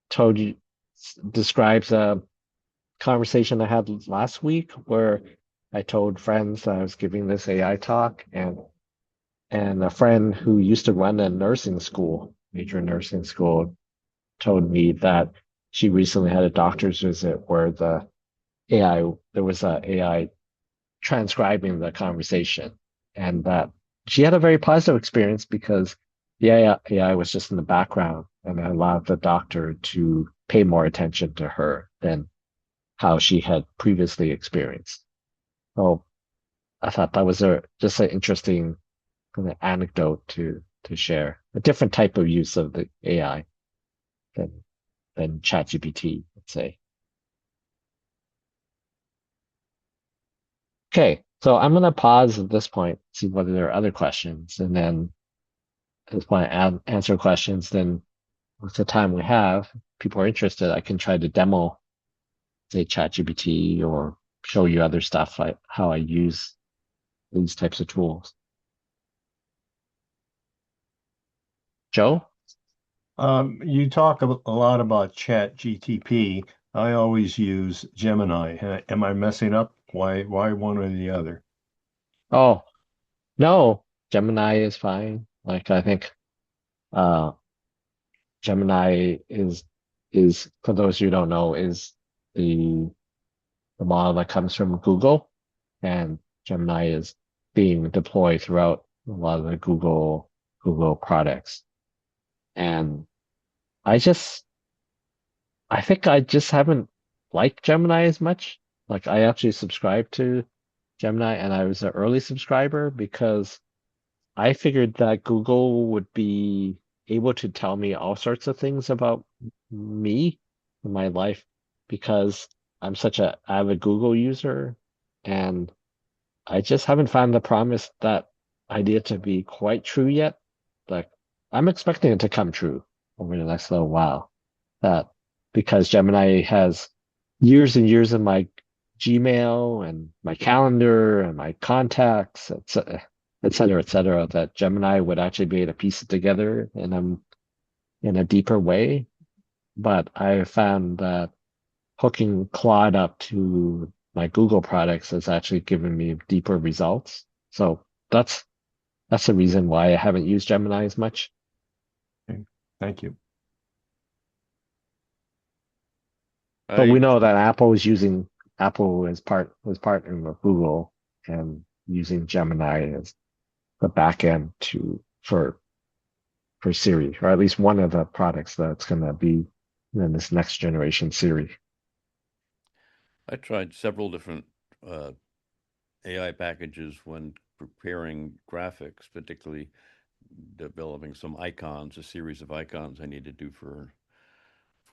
told you describes a conversation I had last week where I told friends that I was giving this AI talk and a friend who used to run a nursing school, major nursing school, told me that she recently had a doctor's visit where there was a AI transcribing the conversation and that she had a very positive experience because the AI was just in the background and allowed the doctor to pay more attention to her than how she had previously experienced. So I thought that was just an interesting kind of anecdote to share, a different type of use of the AI than ChatGPT, let's say. Okay, so I'm going to pause at this point, see whether there are other questions, and then at this point, answer questions. Then, with the time we have, people are interested, I can try to demo, say, ChatGPT or show you other stuff, like how I use these types of tools. Joe? You talk a lot about ChatGTP. I always use Gemini. Am I messing up? Why one or the other? Oh, no, Gemini is fine. Like, I think uh, Gemini is for those who don't know, is the the model that comes from Google, and Gemini is being deployed throughout a lot of the Google products. And I just I think I just haven't liked Gemini as much. Like I actually subscribed to Gemini and I was an early subscriber because I figured that Google would be able to tell me all sorts of things about me and my life because I'm such an avid Google user and I just haven't found the promise that idea to be quite true yet. Like I'm expecting it to come true over the next little while. That because Gemini has years and years of my Gmail and my calendar and my contacts, et cetera, that Gemini would actually be able to piece it together in a deeper way. But I found that hooking Claude up to my Google products has actually given me deeper results. So that's the reason why I haven't used Gemini as much. Okay, thank you. But we I know that Apple was partnering with Google and using Gemini as the back end for Siri, or at least one of the products that's going to be in this next generation Siri. I tried several different uh, AI packages when preparing graphics, particularly developing some icons, a series of icons I need to do for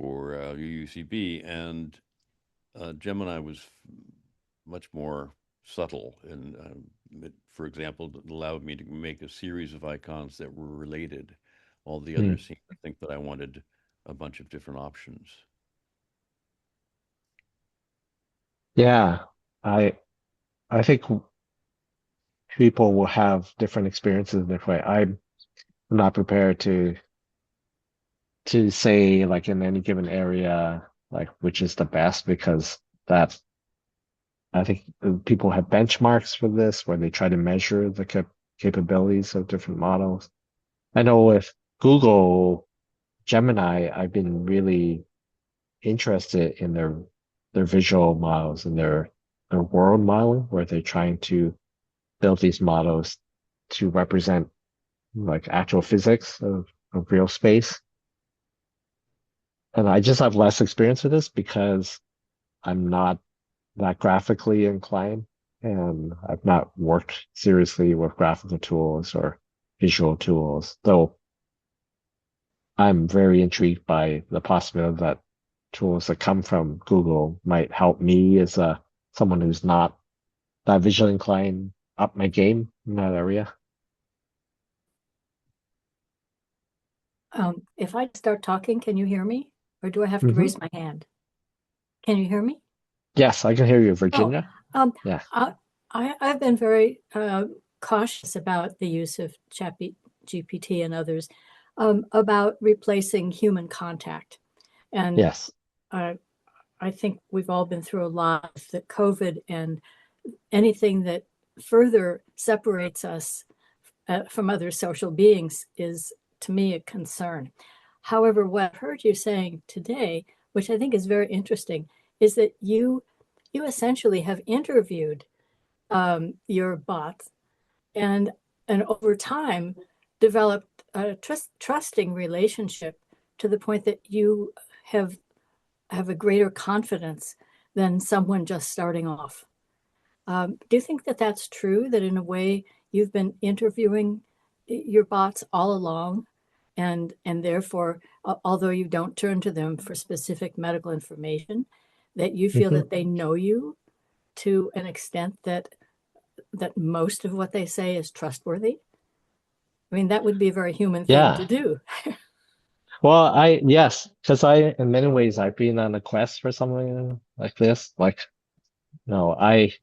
UUCB, and Gemini was much more subtle, and for example, it allowed me to make a series of icons that were related. All the Hmm. others seemed to think that I wanted a bunch of different options. Yeah, I I think people will have different experiences in different way. I'm not prepared to say like in any given area like which is the best because that I think people have benchmarks for this where they try to measure the capabilities of different models. I know with Google Gemini, I've been really interested in their visual models and their world modeling, where they're trying to build these models to represent like actual physics of real space. And I just have less experience with this because I'm not that graphically inclined, and I've not worked seriously with graphical tools or visual tools, though I'm very intrigued by the possibility that tools that come from Google might help me as a someone who's not that visually inclined up my game in that area. If I start talking, can you hear me? Or do I have to Hmm. raise my hand? Can you hear me? Yes, I can hear you, Oh, Virginia. um, Yeah. I've been very cautious about the use of GPT and others about replacing human contact. And Yes. uh, I think we've all been through a lot of the COVID, and anything that further separates us from other social beings is, to me, a concern. However, what I've heard you saying today, which I think is very interesting, is that you essentially have interviewed your bots and over time developed a trusting relationship to the point that you have have a greater confidence than someone just starting off. Do you think that that's true? That in a way you've been interviewing your bots all along, and therefore, although you don't turn to them for specific medical information, that you feel Hmm. that they know you to an extent that most of what they say is trustworthy? I mean, that would be a very human thing to Yeah. do. Well, yes, because in many ways I've been on a quest for something like this. Like, no, I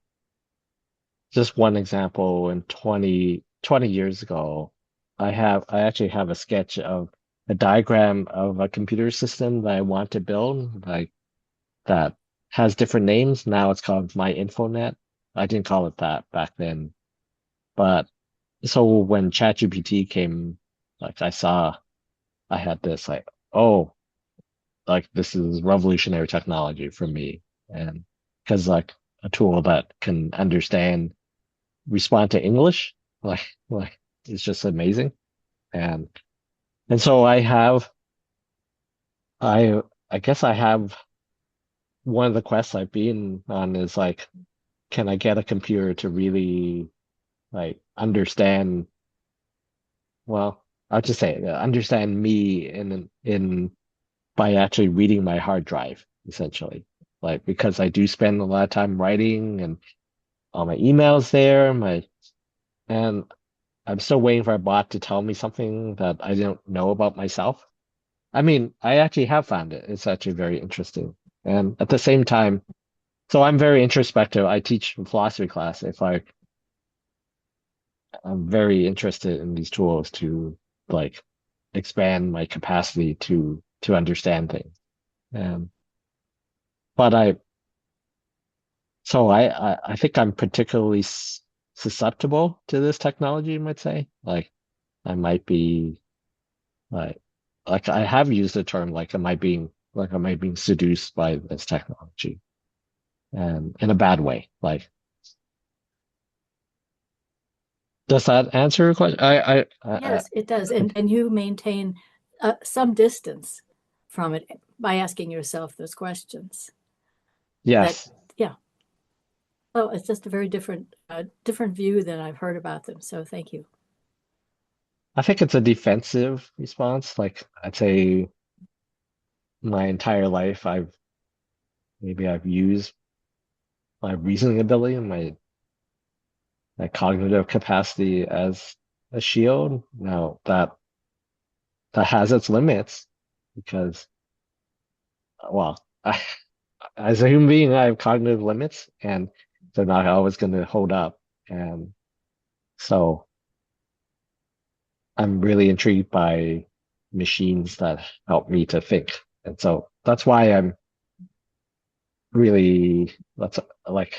just one example in 20 years ago, I actually have a sketch of a diagram of a computer system that I want to build, like that has different names. Now it's called My InfoNet. I didn't call it that back then. But so when ChatGPT came, like I had this like, oh, like this is revolutionary technology for me. And because like a tool that can respond to English, like it's just amazing. And so I I guess I have one of the quests I've been on is like, can I get a computer to really like understand, well, I'll just say understand me in by actually reading my hard drive, essentially. Like because I do spend a lot of time writing and all my emails there, and I'm still waiting for a bot to tell me something that I don't know about myself. I mean, I actually have found it. It's actually very interesting. And at the same time, so I'm very introspective. I teach a philosophy class. I'm very interested in these tools to like expand my capacity to understand things. Um, but I think I'm particularly susceptible to this technology, you might say. Like I might be like I have used the term like am I being seduced by this technology? And in a bad way. Like does that answer your question? Yes, it does. And you maintain some distance from it by asking yourself those questions. That, yes. yeah. Well, it's just a very different view than I've heard about them. So thank you. I think it's a defensive response. Like I'd say my entire life maybe I've used my reasoning ability and my cognitive capacity as a shield. Now that has its limits because, well, as a human being, I have cognitive limits and they're not always going to hold up. And so I'm really intrigued by machines that help me to think. And so that's why that's like,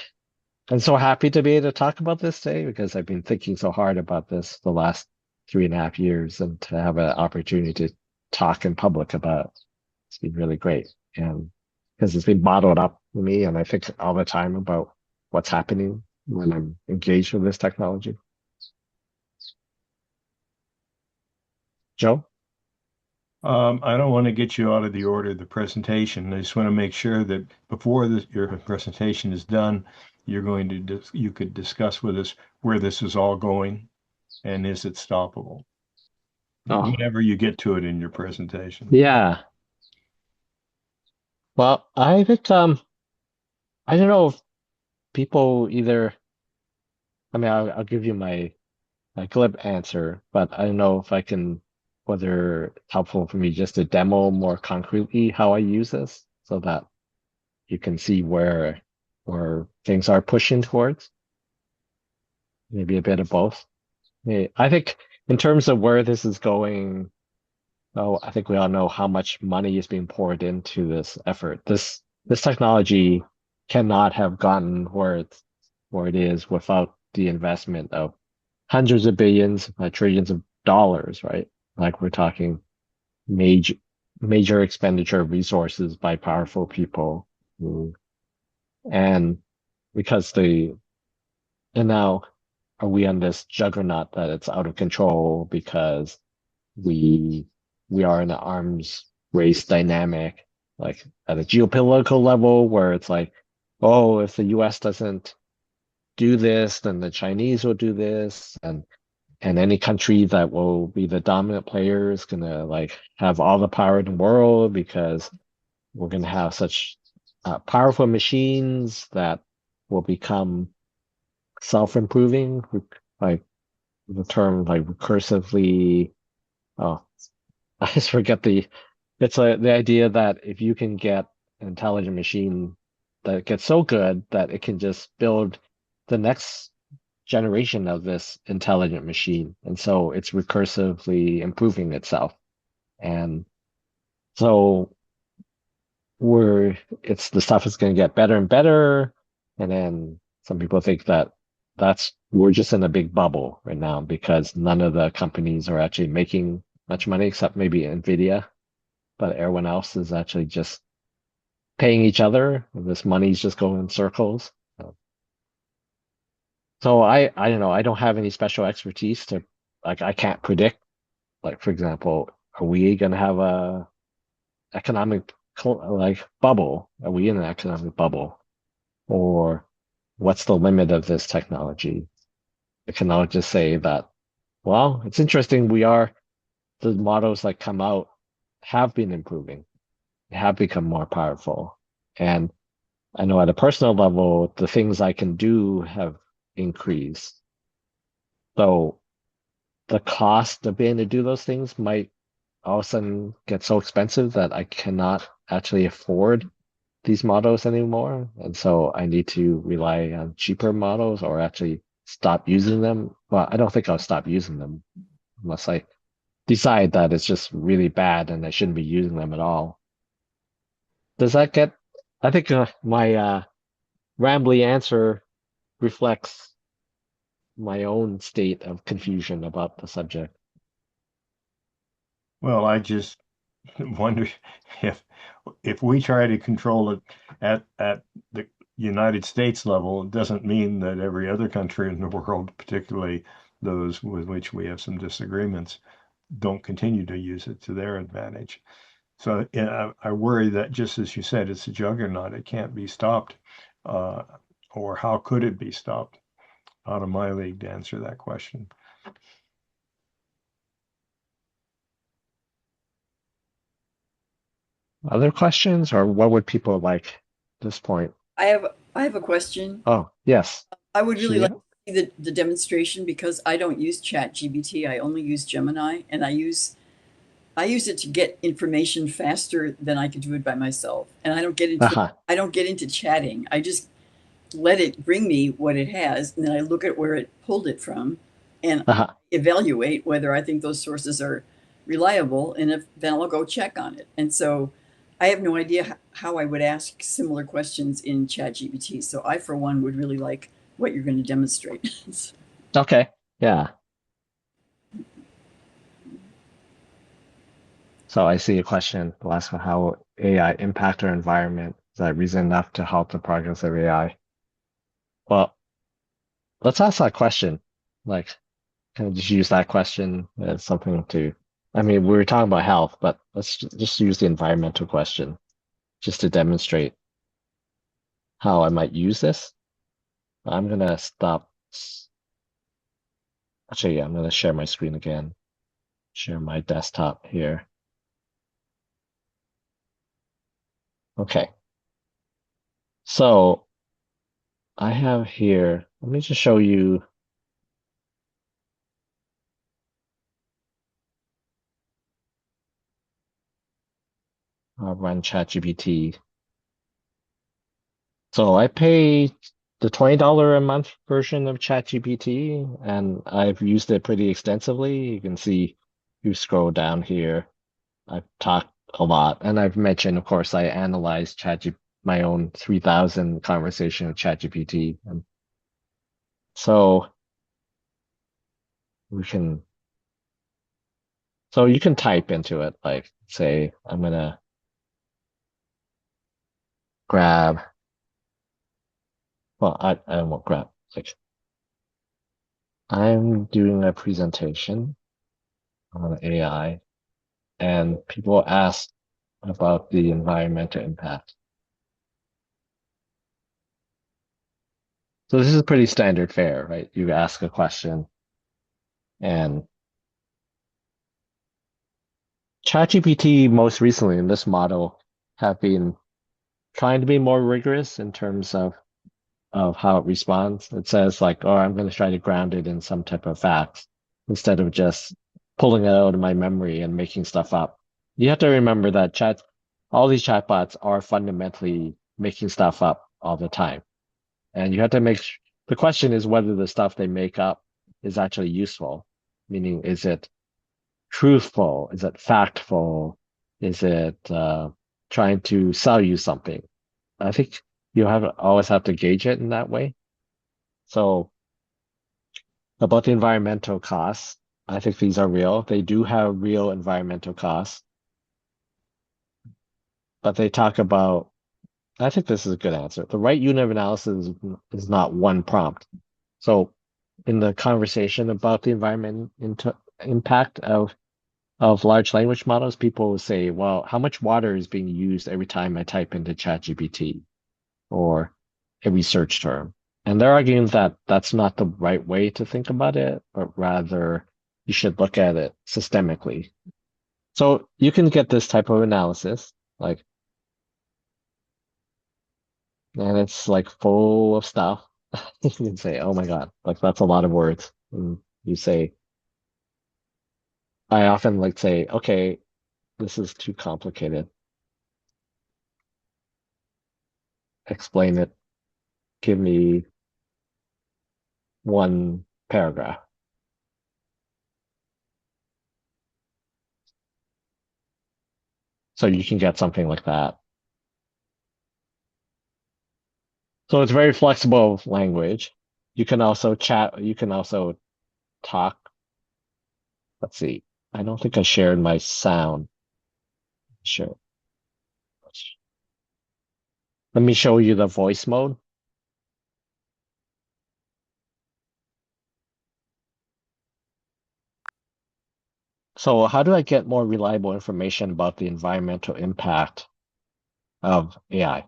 I'm so happy to be able to talk about this today because I've been thinking so hard about this the last 3.5 years, and to have an opportunity to talk in public about it, it's been really great. And because it's been bottled up for me, and I think all the time about what's happening when I'm engaged with this technology. Joe? I don't want to get you out of the order of the presentation. I just want to make sure that before your presentation is done, you could discuss with us where this is all going and is it stoppable Oh, whenever you get to it in your presentation. yeah. Well, I think I don't know if people either. I mean, I'll give you my glib answer, but I don't know if I can whether it's helpful for me just to demo more concretely how I use this so that you can see where things are pushing towards. Maybe a bit of both. I think in terms of where this is going, oh, I think we all know how much money is being poured into this effort. This technology cannot have gotten where it is without the investment of hundreds of billions, trillions of dollars, right? Like we're talking major major expenditure of resources by powerful people who, and because and now are we on this juggernaut that it's out of control because we we are in an arms race dynamic, like at a geopolitical level where it's like, oh, if the US doesn't do this, then the Chinese will do this, and any country that will be the dominant player is gonna like have all the power in the world because we're gonna have such powerful machines that will become self-improving, like the term like recursively. Oh, I just forget it's the idea that if you can get an intelligent machine that gets so good that it can just build the next generation of this intelligent machine. And so it's recursively improving itself. And so it's the stuff is going to get better and better. And then some people think that we're just in a big bubble right now because none of the companies are actually making much money except maybe Nvidia, but everyone else is actually just paying each other. This money's just going in circles. So I don't know. I don't have any special expertise to like I can't predict. Like for example, are we going to have a economic like bubble? Are we in an economic bubble? Or what's the limit of this technology? I cannot just say that, well, it's interesting. The models that come out have been improving, have become more powerful. And I know at a personal level, the things I can do have increased. So the cost of being able to do those things might all of a sudden get so expensive that I cannot actually afford these models anymore. And so I need to rely on cheaper models or actually stop using them. Well, I don't think I'll stop using them unless I decide that it's just really bad and I shouldn't be using them at all. Does that get, I think my rambly answer reflects my own state of confusion about the subject. Well, I just wonder if if we try to control it at the United States level, it doesn't mean that every other country in the world, particularly those with which we have some disagreements, don't continue to use it to their advantage. So yeah, I worry that just as you said, it's a juggernaut. It can't be stopped. Uh, or how could it be stopped? Out of my league to answer that question. Other questions, or what would people like this point. I have a question. Oh, yes. I would really like Shia? to see the demonstration because I don't use ChatGPT. I only use Gemini, and I use it to get information faster than I could do it by myself. And Uh-huh. I don't get into chatting. I just let it bring me what it has, and then I look at where it pulled it from, and Uh-huh. evaluate whether I think those sources are reliable, and if then I'll go check on it. And so I have no idea how I would ask similar questions in ChatGPT. So I, for one, would really like what you're going to demonstrate. Okay. Yeah. So I see a question. We'll ask how AI impact our environment. Is that reason enough to halt the progress of AI? Well, let's ask that question. Like, can I just use that question as something to, I mean, we were talking about health, but let's just use the environmental question just to demonstrate how I might use this. I'm gonna stop. Actually, yeah, I'm gonna share my screen again. Share my desktop here. Okay. So I have here, let me just show you. I'll run ChatGPT. So I pay the $20 a month version of ChatGPT, and I've used it pretty extensively. You can see, you scroll down here, I've talked a lot, and I've mentioned, of course, I analyzed my own 3,000 conversation with ChatGPT. And so you can type into it, like, say, I'm gonna grab, well, I won't grab, like, I'm doing a presentation on AI, and people ask about the environmental impact. So this is pretty standard fare, right? You ask a question, and ChatGPT most recently in this model have been trying to be more rigorous in terms of how it responds. It says like, oh, I'm going to try to ground it in some type of facts instead of just pulling it out of my memory and making stuff up. You have to remember that all these chatbots are fundamentally making stuff up all the time. And you have to the question is whether the stuff they make up is actually useful, meaning is it truthful? Is it factful? Is it trying to sell you something? I think you always have to gauge it in that way. So about the environmental costs, I think these are real. They do have real environmental costs, but they talk about, I think this is a good answer. The right unit of analysis is not one prompt. So in the conversation about the environment impact of large language models, people will say, well, how much water is being used every time I type into ChatGPT or a research term? And they're arguing that that's not the right way to think about it, but rather you should look at it systemically. So you can get this type of analysis, like, and it's like full of stuff. You can say, oh my God, like that's a lot of words. And you say, I often like say, okay, this is too complicated. Explain it. Give me one paragraph. So you can get something like that. So it's very flexible language. You can also chat, you can also talk. Let's see. I don't think I shared my sound. Sure. Let me show you the voice mode. So how do I get more reliable information about the environmental impact of AI?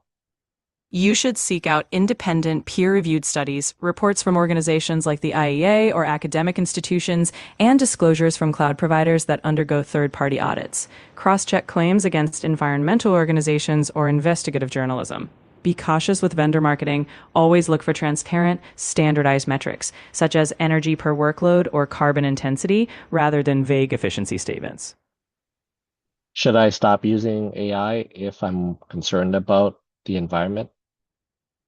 You should seek out independent, peer-reviewed studies, reports from organizations like the IEA or academic institutions, and disclosures from cloud providers that undergo third-party audits. Cross-check claims against environmental organizations or investigative journalism. Be cautious with vendor marketing. Always look for transparent, standardized metrics, such as energy per workload or carbon intensity, rather than vague efficiency statements. Should I stop using AI if I'm concerned about the environment?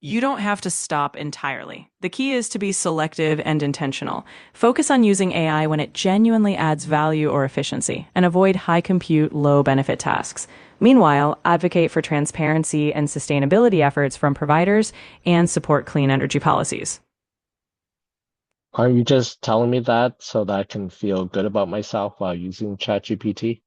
You don't have to stop entirely. The key is to be selective and intentional. Focus on using AI when it genuinely adds value or efficiency, and avoid high compute, low benefit tasks. Meanwhile, advocate for transparency and sustainability efforts from providers and support clean energy policies. Are you just telling me that so that I can feel good about myself while using ChatGPT?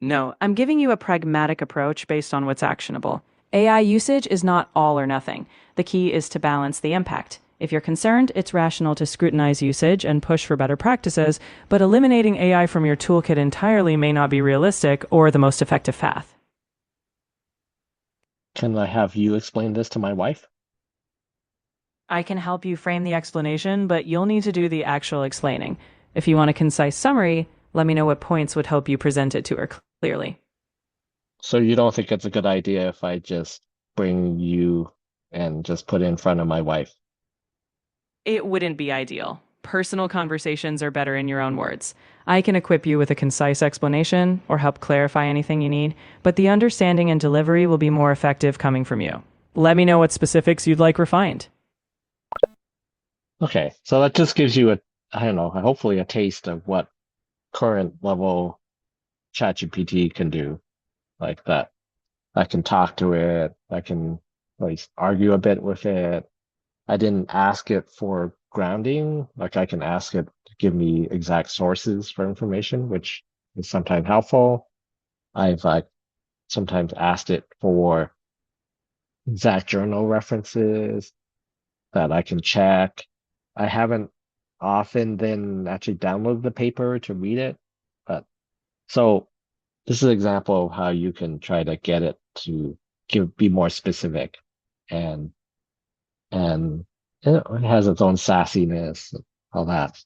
No, I'm giving you a pragmatic approach based on what's actionable. AI usage is not all or nothing. The key is to balance the impact. If you're concerned, it's rational to scrutinize usage and push for better practices, but eliminating AI from your toolkit entirely may not be realistic or the most effective path. Can I have you explain this to my wife? I can help you frame the explanation, but you'll need to do the actual explaining. If you want a concise summary, let me know what points would help you present it to her clearly. So you don't think it's a good idea if I just bring you and just put it in front of my wife? It wouldn't be ideal. Personal conversations are better in your own words. I can equip you with a concise explanation or help clarify anything you need, but the understanding and delivery will be more effective coming from you. Let me know what specifics you'd like refined. Okay, so that just gives you I don't know, hopefully a taste of what current level ChatGPT can do. Like that. I can talk to it. I can like argue a bit with it. I didn't ask it for grounding. Like I can ask it to give me exact sources for information, which is sometimes helpful. I've sometimes asked it for exact journal references that I can check. I haven't often then actually downloaded the paper to read it, but so this is an example of how you can try to get it to be more specific, and and it has its own sassiness, and all that.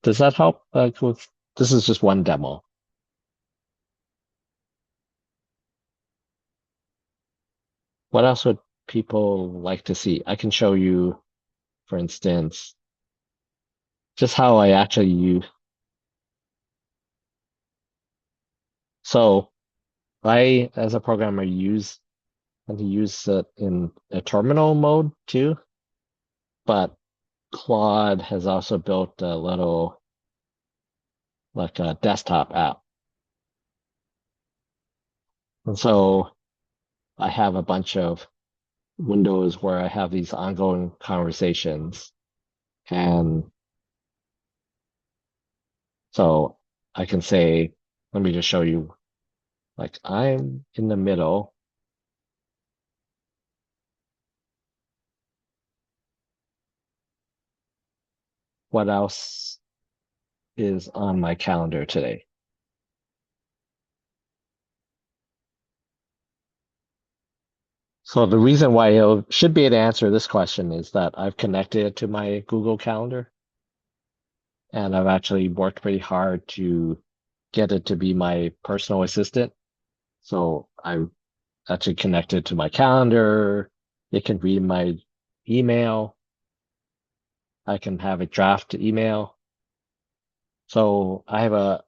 Does that help? This is just one demo. What else would people like to see? I can show you, for instance, just how I actually use. So I, as a programmer, and to use it in a terminal mode too, but Claude has also built a little like a desktop app. And so I have a bunch of windows where I have these ongoing conversations. And so I can say, let me just show you, like I'm in the middle. What else is on my calendar today? So the reason why it should be able to answer this question is that I've connected it to my Google Calendar, and I've actually worked pretty hard to get it to be my personal assistant. So I actually connected to my calendar. It can read my email. I can have it draft email. So I have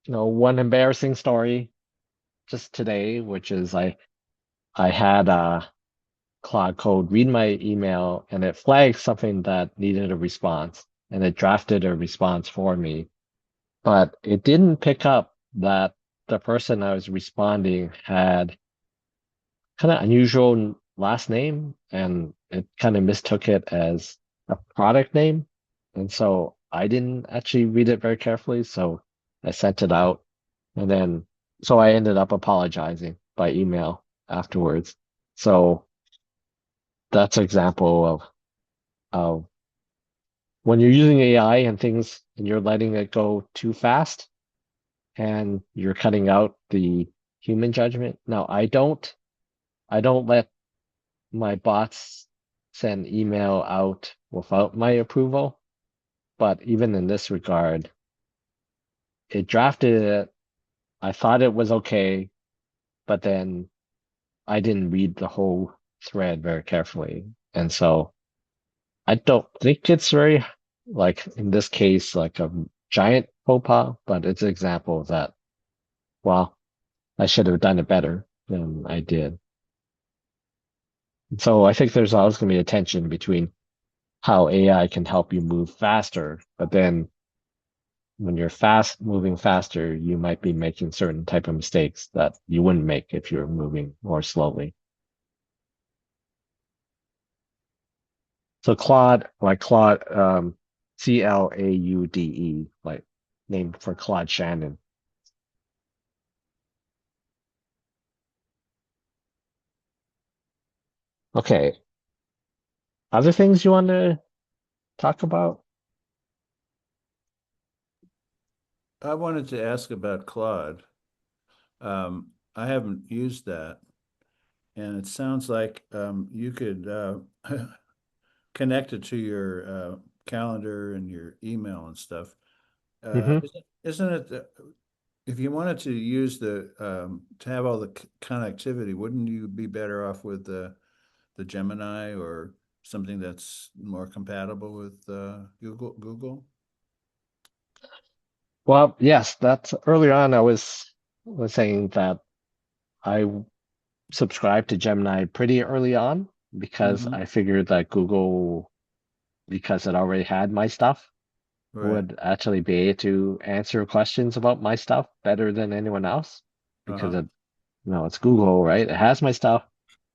one embarrassing story just today, which is I had Claude Code read my email and it flagged something that needed a response, and it drafted a response for me. But it didn't pick up that the person I was responding had kind of unusual last name, and it kind of mistook it as a product name. And so I didn't actually read it very carefully. So I sent it out, and then so I ended up apologizing by email afterwards. So that's an example of when you're using AI and things and you're letting it go too fast and you're cutting out the human judgment. Now, I don't let my bots send email out without my approval, but even in this regard, it drafted it. I thought it was okay, but then I didn't read the whole thread very carefully. And so I don't think it's very, like in this case, like a giant faux pas, but it's an example of that, well, I should have done it better than I did. So I think there's always going to be a tension between how AI can help you move faster, but then when you're moving faster, you might be making certain type of mistakes that you wouldn't make if you're moving more slowly. So Claude, like Claude, Claude, like named for Claude Shannon. Okay. Other things you want to talk about? I wanted to ask about Claude. I haven't used that, and it sounds like you could connect it to your calendar and your email and stuff. Mm-hmm. Isn't it, if you wanted to use to have all the connectivity, wouldn't you be better off with the Gemini or something that's more compatible with Google? Well, yes, that's earlier on I was saying that I subscribed to Gemini pretty early on because Mm-hmm. I figured that Google, because it already had my stuff, Right. would actually be able to answer questions about my stuff better than anyone else because Uh-huh. it's Google, right? It has my stuff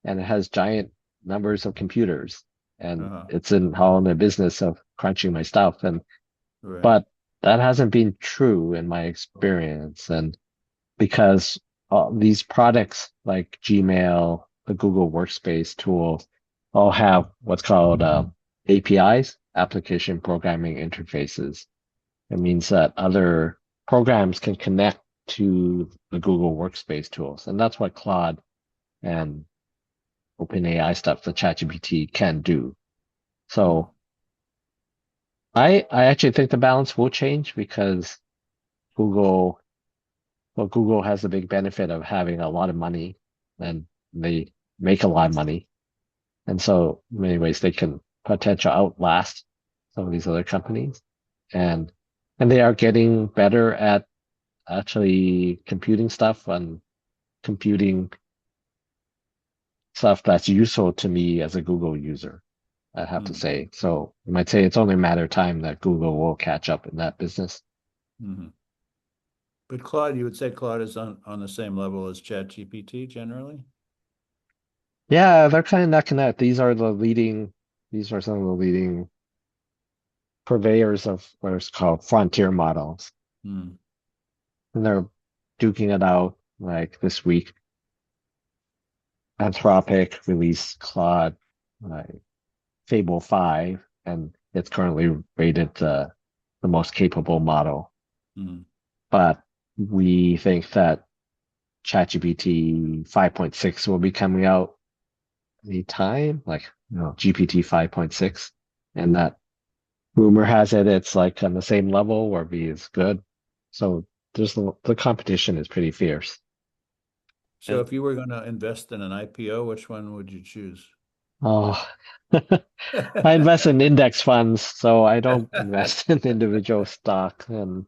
and it has giant numbers of computers and Uh-huh. it's all in the business of crunching my stuff. Right. But that hasn't been true in my experience. And because these products like Gmail, the Google Workspace tools, all have what's called APIs, application programming interfaces. It means that other programs can connect to the Google Workspace tools. And that's what Claude and OpenAI stuff, the ChatGPT can do. Mm. So I actually think the balance will change because Google, Google has the big benefit of having a lot of money and they make a lot of money. And so in many ways they can potential outlast some of these other companies. And and they are getting better at actually computing stuff and computing stuff that's useful to me as a Google user, I have to Mm. say. So you might say it's only a matter of time that Google will catch up in that business. Mm-hmm. But Claude, you would say Claude is on the same level as ChatGPT generally? Yeah, they're kind of neck and neck. These are some of the leading purveyors of what is called frontier models. Mm. And they're duking it out like this week. Anthropic released Claude Fable 5, and it's currently rated the most capable model. Mm. But we think that ChatGPT 5.6 will be coming out anytime, like GPT 5.6, and that rumor has it it's like on the same level or be as good. So the competition is pretty fierce. So And if you were going to invest in an IPO, which one would you choose? Oh, I invest in index funds, so I don't invest in individual stock. And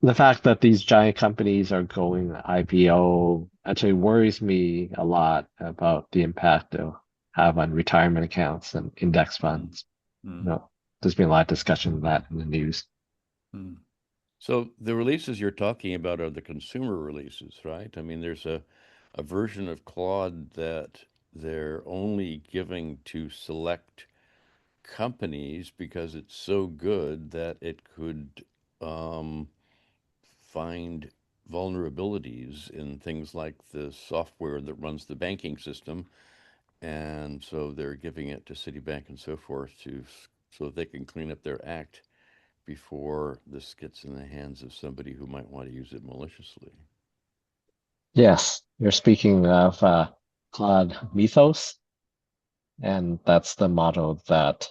the fact that these giant companies are going IPO actually worries me a lot about the impact they'll have on retirement accounts and index Mm. funds. Mm. There's been a lot of discussion of that in the news. Mm. so the releases you're talking about are the consumer releases, right? I mean, there's a version of Claude that they're only giving to select companies because it's so good that it could um, find vulnerabilities in things like the software that runs the banking system. And so they're giving it to Citibank and so forth so that they can clean up their act before this gets in the hands of somebody who might want to use it maliciously. Yes, you're speaking of Claude Mythos, and that's the model that,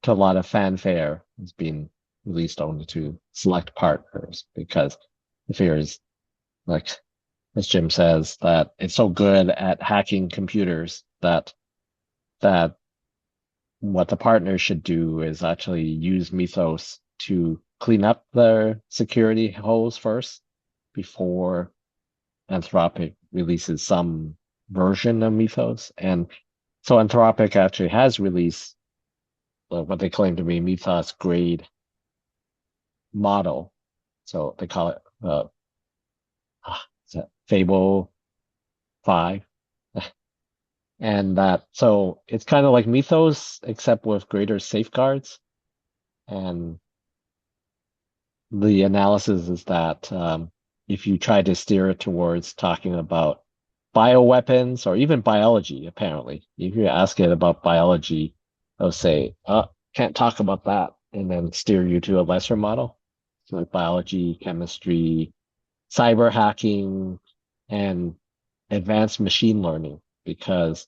to a lot of fanfare, has been released only to select partners because the fear is like as Jim says, that it's so good at hacking computers that what the partners should do is actually use Mythos to clean up their security holes first before Anthropic releases some version of Mythos. And so Anthropic actually has released what they claim to be Mythos grade model. So they call it is that Fable 5. And so it's kind of like Mythos, except with greater safeguards. And the analysis is that if you try to steer it towards talking about bioweapons or even biology, apparently, if you ask it about biology, it'll say, can't talk about that, and then steer you to a lesser model. So like biology, chemistry, cyber hacking, and advanced machine learning, because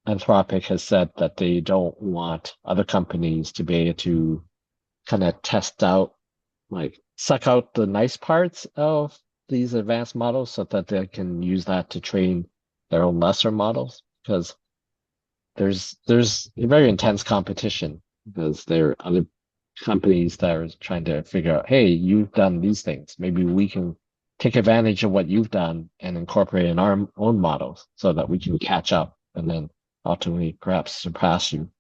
Anthropic has said that they don't want other companies to be able to kind of test out, like suck out the nice parts of these advanced models so that they can use that to train their own lesser models. Because there's a very intense competition because there are other companies that are trying to figure out, hey, you've done these things. Maybe we can take advantage of what you've done and incorporate in our own models so that we can catch up and then ultimately perhaps surpass you.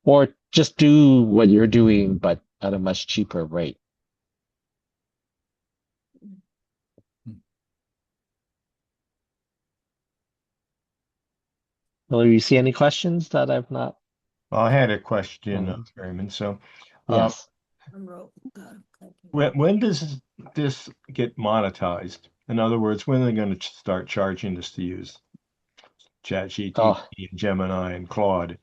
Or just do what you're doing, but at a much cheaper rate. Well, you see any questions that I've not? Well, I had a question, Raymond. So, Yes. when does this get monetized? In other words, when are they going to start charging us to use ChatGPT, Oh, Gemini, and Claude?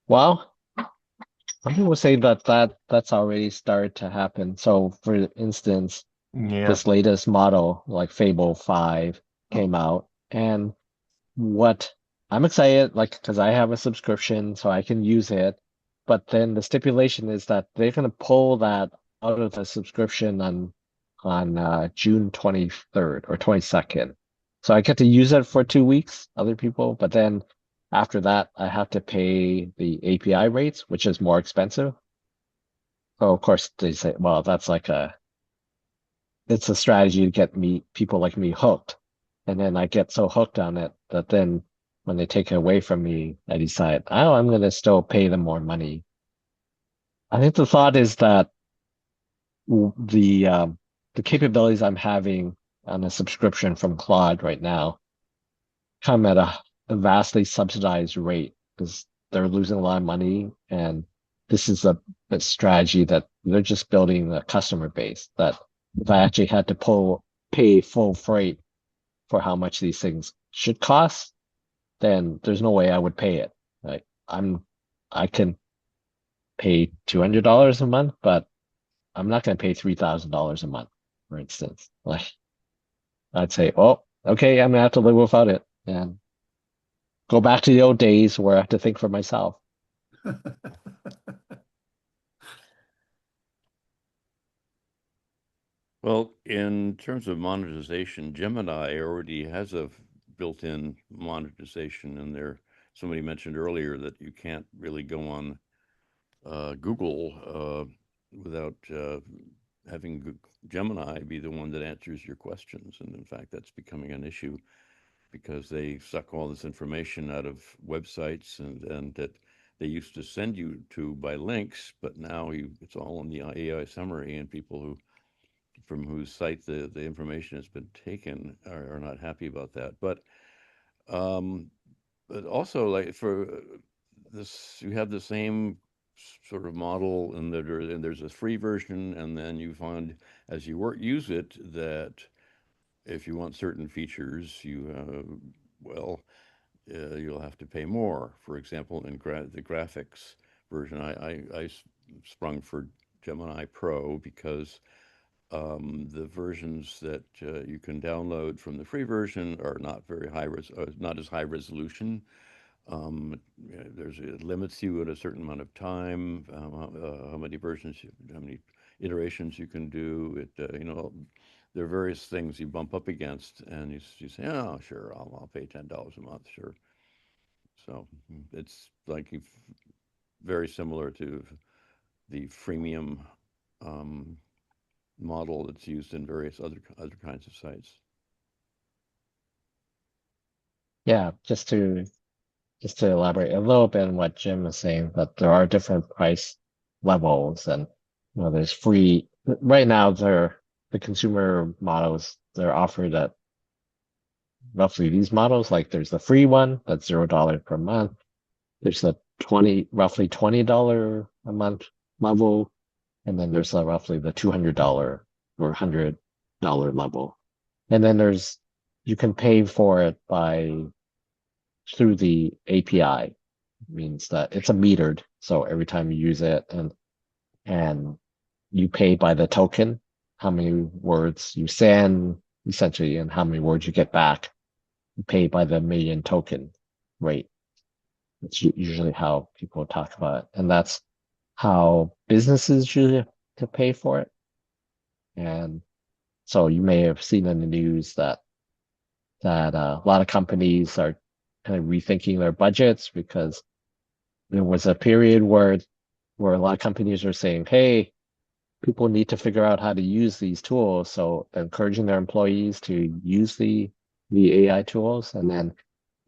well, some people say that's already started to happen. So, for instance, Yeah. this latest model, like Fable 5, came out, and what I'm excited, like, because I have a subscription, so I can use it. But then the stipulation is that they're going to pull that out of the subscription on June 23rd or 22nd. So I get to use it for 2 weeks, other people, but then after that, I have to pay the API rates, which is more expensive. So of course they say, well, it's a strategy to get people like me hooked. And then I get so hooked on it that then when they take it away from me, I decide, oh, I'm going to still pay them more money. I think the thought is that the the capabilities I'm having on a subscription from Claude right now come at a vastly subsidized rate because they're losing a lot of money, and this is a strategy that they're just building a customer base that if I actually had to pay full freight for how much these things should cost, then there's no way I would pay it. Like I can pay $200 a month, but I'm not going to pay $3,000 a month, for instance. Like I'd say, oh, okay, I'm gonna have to live without it and go back to the old days where I have to think for myself. Well, in terms of monetization, Gemini already has a built-in monetization in there. Somebody mentioned earlier that you can't really go on Google without having Gemini be the one that answers your questions. And in fact, that's becoming an issue because they suck all this information out of websites and that they used to send you to by links, but now it's all in the AI summary, and people who from whose site the information has been taken are not happy about that. Um, but also like for this, you have the same sort of model and there's a free version, and then you find as you use it that if you want certain features, well, you'll have to pay more. For example, in the graphics version, I sprung for Gemini Pro because the versions that you can download from the free version are not very not as high resolution. It limits you at a certain amount of time, how many versions, how many iterations you can do. there are various things you bump up against, and you say, oh, sure, I'll pay $10 a month, sure. So it's like very similar to the freemium model that's used in various other kinds of sites. Yeah, just to elaborate a little bit on what Jim was saying, that there are different price levels, and there's free right now. The consumer models, they're offered at roughly these models. Like there's the free one that's $0 per month. There's the roughly $20 a month level, and then there's roughly the $200 or $100 level. And then you can pay for it through the API. It means that it's a metered, so every time you use it, and you pay by the token, how many words you send essentially, and how many words you get back. You pay by the million token rate. That's usually how people talk about it, and that's how businesses usually have to pay for it. And so you may have seen in the news that a lot of companies are kind of rethinking their budgets, because there was a period where a lot of companies are saying, hey, people need to figure out how to use these tools. So encouraging their employees to use the AI tools, and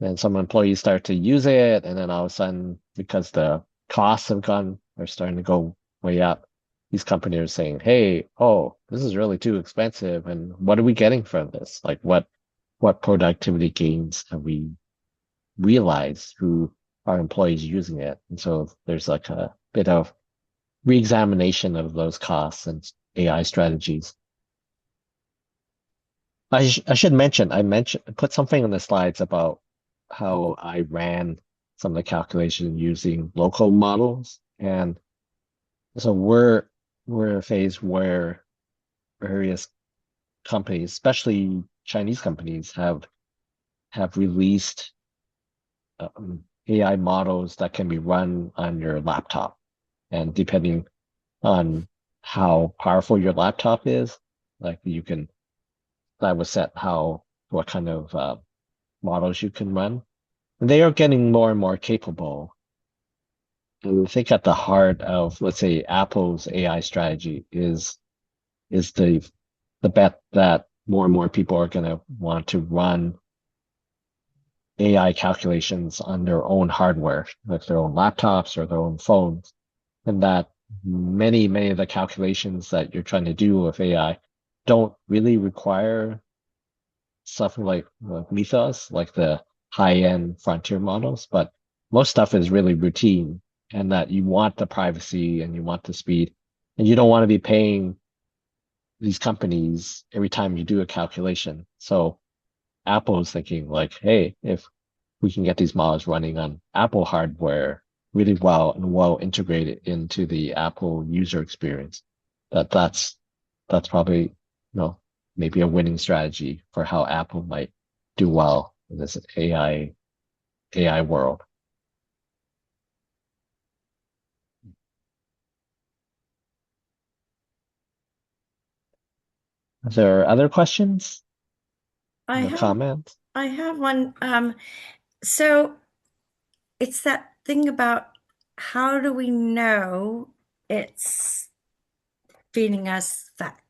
then some employees start to use it, and then all of a sudden, because the costs are starting to go way up, these companies are saying, hey, oh, this is really too expensive, and what are we getting from this? Like what productivity gains have we realized through our employees using it? And so there's like a bit of re-examination of those costs and AI strategies. I should mention, put something in the slides about how I ran some of the calculations using local models. And so we're in a phase where various companies, especially Chinese companies, have released AI models that can be run on your laptop. And depending on how powerful your laptop is, like that will set what kind of models you can run. And they are getting more and more capable. And I think at the heart of, let's say, Apple's AI strategy is the bet that more and more people are going to want to run AI calculations on their own hardware, like their own laptops or their own phones, and that many of the calculations that you're trying to do with AI don't really require something like Mythos, like the high-end frontier models, but most stuff is really routine, and that you want the privacy and you want the speed, and you don't want to be paying these companies every time you do a calculation. So Apple is thinking like, hey, if we can get these models running on Apple hardware really well and well integrated into the Apple user experience, that's probably, maybe a winning strategy for how Apple might do well in this AI world. Are there other questions or comments? I have one. So it's that thing about, how do we know it's feeding us fact?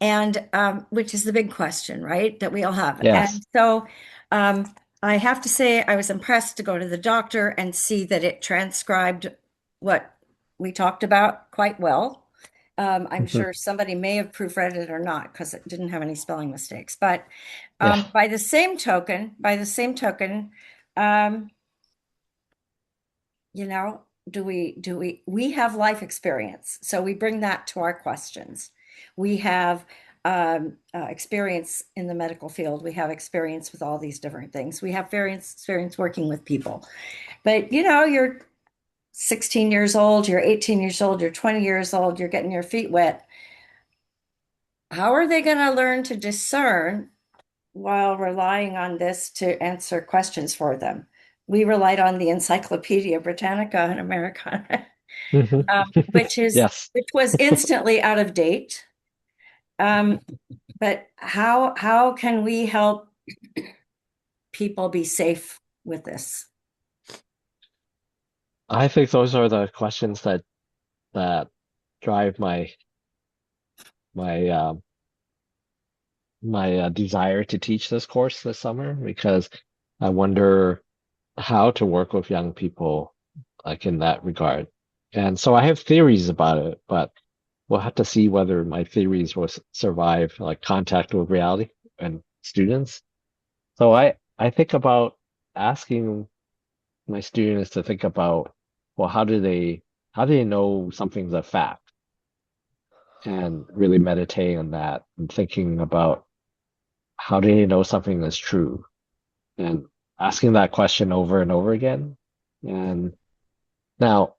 And which is the big question, right? That we all have. Yes. And so I have to say, I was impressed to go to the doctor and see that it transcribed what we talked about quite well. I'm sure somebody may have proofread it or not, because it didn't have any spelling mistakes. But Yeah. by the same token, we have life experience, so we bring that to our questions. We have experience in the medical field. We have experience with all these different things. We have experience working with people. But you're 16 years old, you're 18 years old, you're 20 years old, you're getting your feet wet. How are they going to learn to discern while relying on this to answer questions for them? We relied on the Encyclopedia Britannica in America, which Yes. was instantly out of date. But how can we help people be safe with this? I think those are the questions that drive my my desire to teach this course this summer, because I wonder how to work with young people like in that regard. And so I have theories about it, but we'll have to see whether my theories will survive like contact with reality and students. So I think about asking my students to think about, well, how do they know something's a fact? And really meditating on that and thinking about how do they know something is true? And asking that question over and over again. And now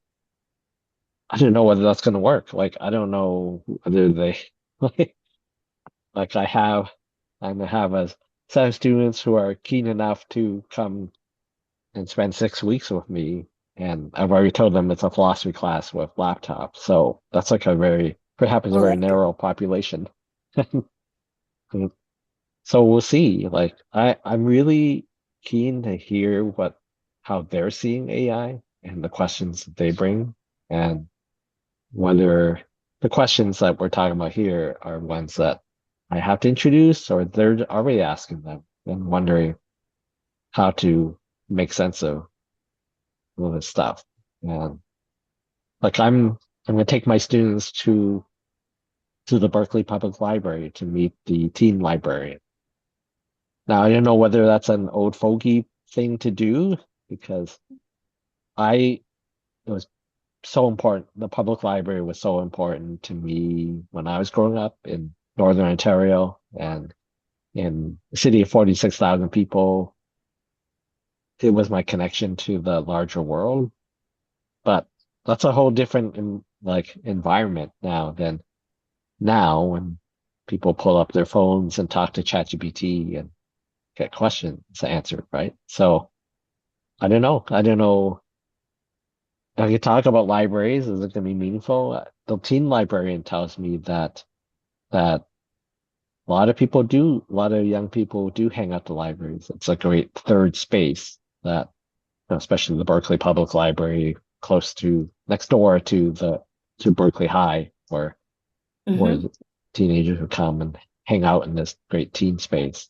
I don't know whether that's going to work. Like, I don't know whether they, like, like I'm going to have a set of students who are keen enough to come and spend 6 weeks with me. And I've already told them it's a philosophy class with laptops. So that's like perhaps a Oh, very that's good. narrow population. So we'll see. Like, I'm really keen to hear how they're seeing AI and the questions that they bring, and whether the questions that we're talking about here are ones that I have to introduce or they're already asking them and wondering how to make sense of all this stuff. And like I'm gonna take my students to the Berkeley Public Library to meet the teen librarian. Now I don't know whether that's an old fogey thing to do, because I it was so important. The public library was so important to me when I was growing up in Northern Ontario, and in a city of 46,000 people. It was my connection to the larger world. But that's a whole different environment now when people pull up their phones and talk to ChatGPT and get questions answered, right? So I don't know. I don't know. If you talk about libraries, is it going to be meaningful? The teen librarian tells me that a lot of young people do hang out the libraries. It's a great third space that, especially the Berkeley Public Library, close to next door to Berkeley High, where Hmm. the teenagers would come and hang out in this great teen space.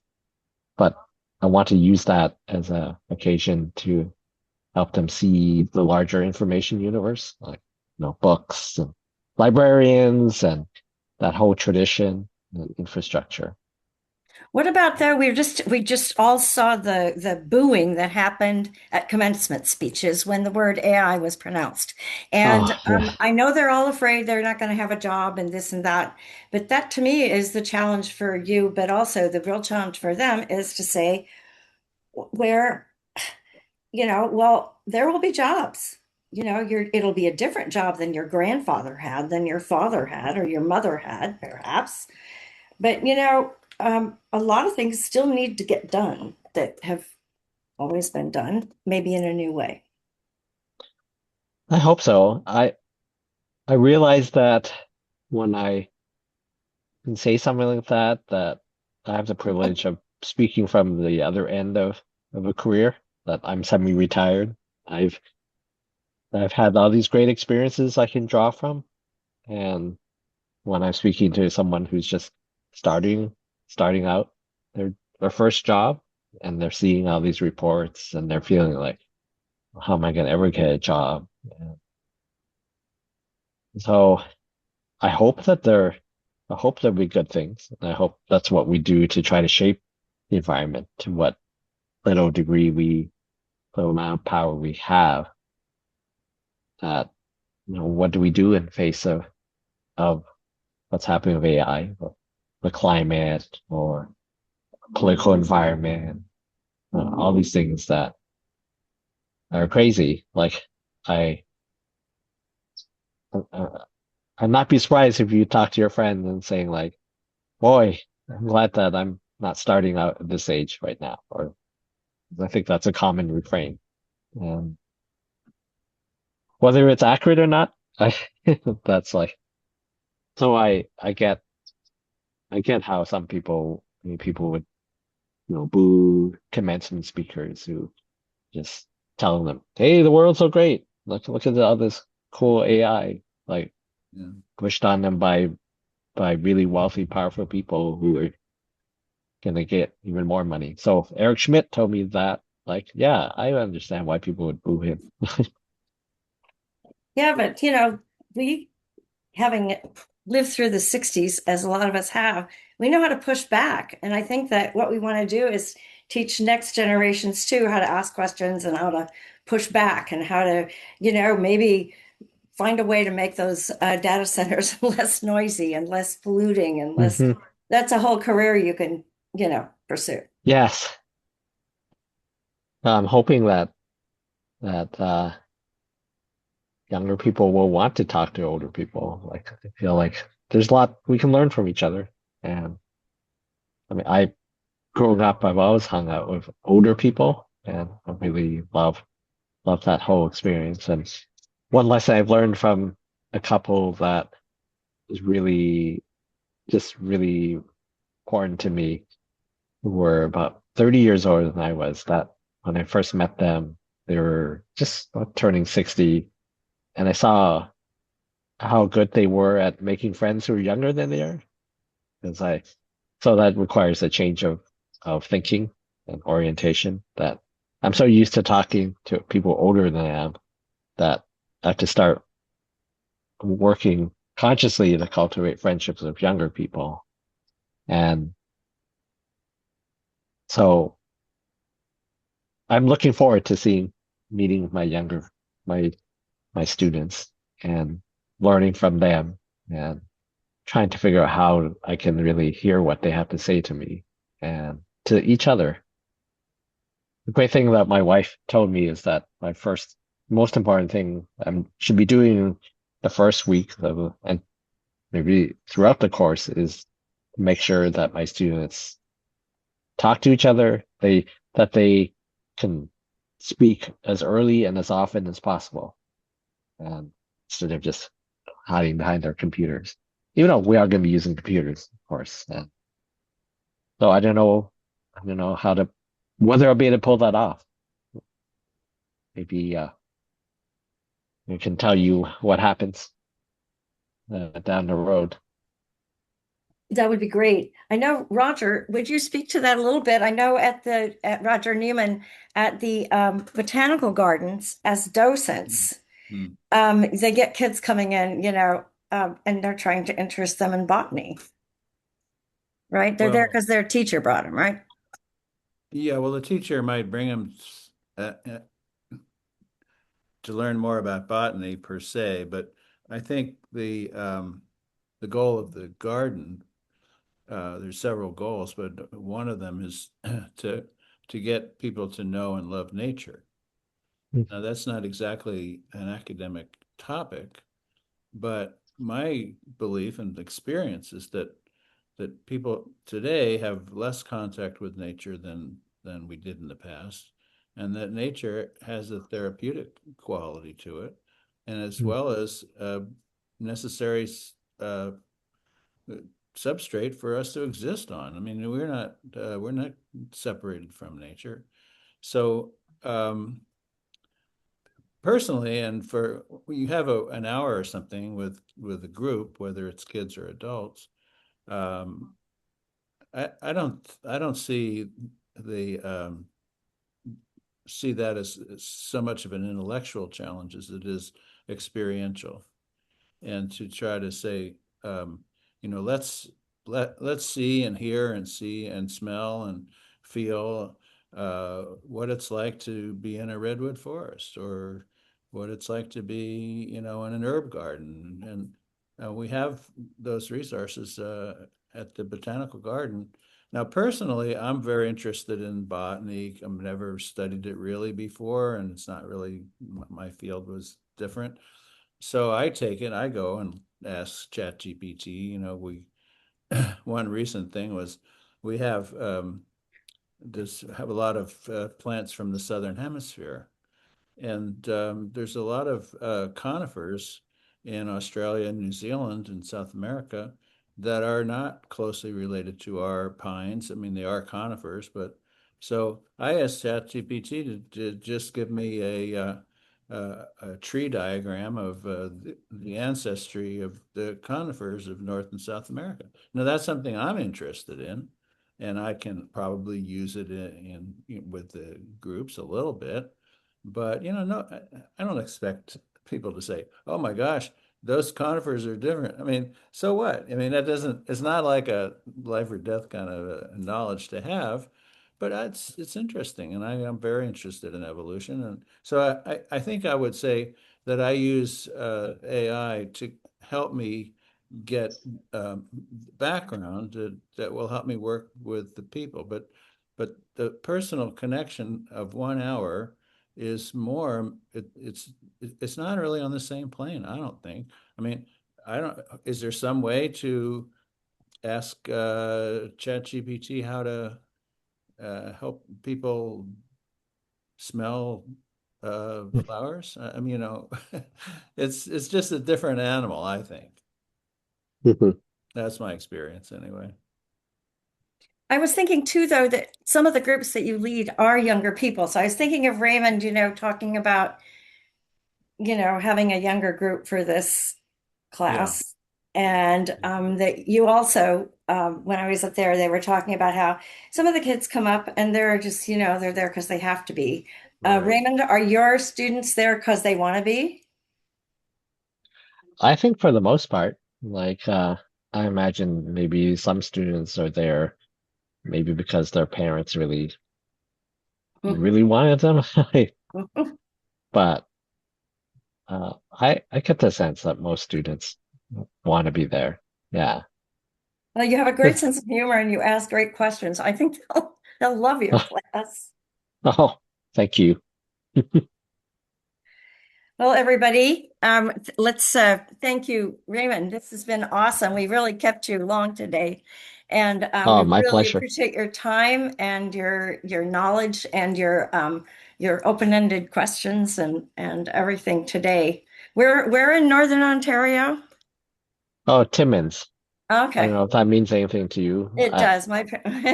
But I want to use that as a occasion to help them see the larger information universe, like books and librarians and that whole tradition and infrastructure. What about though? We just all saw the booing that happened at commencement speeches when the word AI was pronounced. And Oh yeah. I know they're all afraid they're not going to have a job and this and that. But that to me is the challenge for you, but also the real challenge for them is to say where, well, there will be jobs. It'll be a different job than your grandfather had, than your father had, or your mother had, perhaps. But a lot of things still need to get done that have always been done, maybe in a new way. I hope so. I realize that when I can say something like that I have the privilege of speaking from the other end of a career, that I'm semi-retired. I've I've had all these great experiences I can draw from. And when I'm speaking to someone who's just starting out their first job, and they're seeing all these reports and they're feeling like, how am I gonna ever get a job? And so I hope that they're I hope there'll be good things. And I hope that's what we do to try to shape the environment to what little amount of power we have. That, what do we do in face of what's happening with AI, or the climate, or political environment, all these things that are crazy. Like, I, uh, I'd not be surprised if you talk to your friend and saying like, boy, I'm glad that I'm not starting out at this age right now. Or I think that's a common refrain. And whether it's accurate or not, I that's like, so I get I get how some people, I mean, people would, boo commencement speakers who just telling them, "Hey, the world's so great. Look at all this cool AI," like Yeah. pushed on them by really wealthy, powerful people who are gonna get even more money. So Eric Schmidt told me that, like, yeah, I understand why people would boo him. Yeah, but we having lived through the 60s, as a lot of us have, we know how to push back. And I think that what we want to do is teach next generations too how to ask questions and how to push back and how to, maybe find a way to make those data centers less noisy and less polluting and less. Hmm. That's a whole career you can, pursue. Yes, I'm hoping that younger people will want to talk to older people. Like, I feel like there's a lot we can learn from each other. And I mean, I growing up, I've always hung out with older people, and I really love that whole experience. And one lesson I've learned from a couple that is really just really important to me, who were about 30 years older than I was, that when I first met them, they were just about turning 60, and I saw how good they were at making friends who are younger than they are. Because so that requires a change of thinking and orientation, that I'm so used to talking to people older than I am, that I have to start working consciously to cultivate friendships with younger people. And so I'm looking forward to meeting my my students and learning from them and trying to figure out how I can really hear what they have to say to me and to each other. The great thing that my wife told me is that my first most important thing I should be doing the first week of, and maybe throughout the course, is make sure that my students talk to each other, that they can speak as early and as often as possible, and instead of just hiding behind their computers. Even though we are going to be using computers, of course. And so I don't know whether I'll be able to pull that off. Maybe I can tell you what happens down the road. That would be great. I know, Roger, would you speak to that a little bit? I know at Roger Newman at the botanical gardens as docents, Mm. they get kids coming in, and they're trying to interest them in botany, right? They're there Well, because their teacher brought them, right? yeah, well, the teacher might bring them uh, uh, to learn more about botany per se, but I think the goal of the garden, there's several goals, but one of them is to get people to know and love nature. Now, that's not exactly an academic topic, but my belief and experience is that people today have less contact with nature than we did in the past, and that nature has a therapeutic quality to it, and as well as necessary uh, substrate for us to exist on. I mean, we're not separated from nature. So personally, and for you have an hour or something with a group, whether it's kids or adults, um, I don't the see that as so much of an intellectual challenge as it is experiential, and to try to say, um, let's see and hear and see and smell and feel what it's like to be in a redwood forest, or what it's like to be, in an herb garden. And we have those resources at the botanical garden. Now, personally, I'm very interested in botany. I've never studied it really before, and it's not really my field was different. So I go and ask ChatGPT. We one recent thing was we have a lot of plants from the southern hemisphere, and there's a lot of conifers in Australia, New Zealand, and South America that are not closely related to our pines. I mean, they are conifers, but so I asked ChatGPT to just give me a tree diagram of the ancestry of the conifers of North and South America. Now, that's something I'm interested in, and I can probably use it with the groups a little bit. But no, I don't expect people to say, "Oh my gosh, those conifers are different." I mean, so what? I mean, it's not like a life or death kind of knowledge to have, but it's interesting, and I am very interested in evolution, and so I think I would say that I use AI to help me get background that will help me work with the people, but the personal connection of 1 hour is more. It's not really on the same plane, I don't think. I mean, I don't. Is there some way to ask ChatGPT how to help people smell flowers? I mean, it's just a different animal, I think. That's my experience anyway. I was thinking too, though, that some of the groups that you lead are younger people. So I was thinking of Raymond, talking about, having a younger group for this Yeah, class. And that you also, when I was up there, they were talking about how some of the kids come up and they're just, they're there because they have to be. right. Raymond, are your students there because they want to be? I think for the most part, like I imagine maybe some students are there maybe because their parents really, really wanted them. But I get the sense that most students want to be there. Yeah. Well, you have a great sense of humor and you ask great questions. I think they'll love your class. Oh, thank you. Well, everybody, let's thank you, Raymond. This has been awesome. We really kept you long today, and we Oh, my really pleasure. appreciate your time and your knowledge and your open-ended questions and everything today. We're in Northern Ontario. Oh, Timmins. I don't Okay, know if that means anything to you. it does. My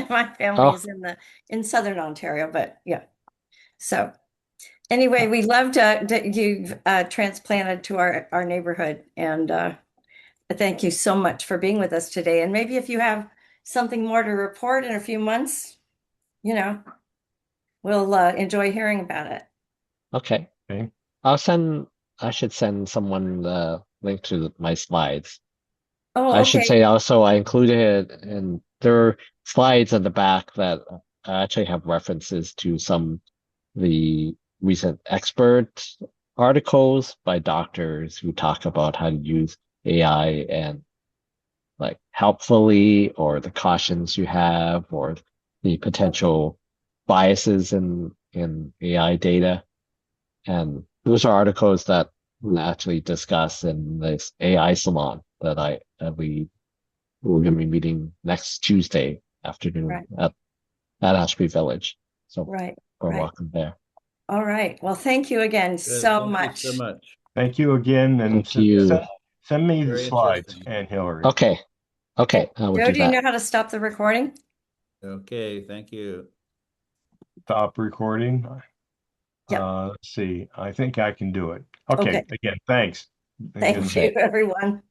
my family Oh, is in Southern Ontario, but yeah. So. Anyway, we loved that you've transplanted to our neighborhood, and thank you so much for being with us today. And maybe if you have something more to report in a few months, you know, we'll enjoy hearing about it. okay. Okay. I should send someone the link to my slides. Oh, I should okay. say also I included and there are slides at the back that actually have references to some of the recent expert articles by doctors who talk about how to use AI and like helpfully or the cautions you have or the Okay. potential biases in AI data. And those are articles that we actually discuss in this AI salon that we're going to be meeting next Tuesday afternoon Right. at Ashby Village. So Right. we're Right. welcome there. All right. Well, thank you again Good. so Thank you so much. much. Thank you again, and Thank you. send me the Very slides, interesting. and Hillary. Okay. And Okay. I will Joe, do do you that. know how to stop the recording? Okay, thank you. Stop recording. Yep. Let's see. I think I can do it. Okay. Okay. Again, thanks. Good Thank seeing you, Okay. you. everyone.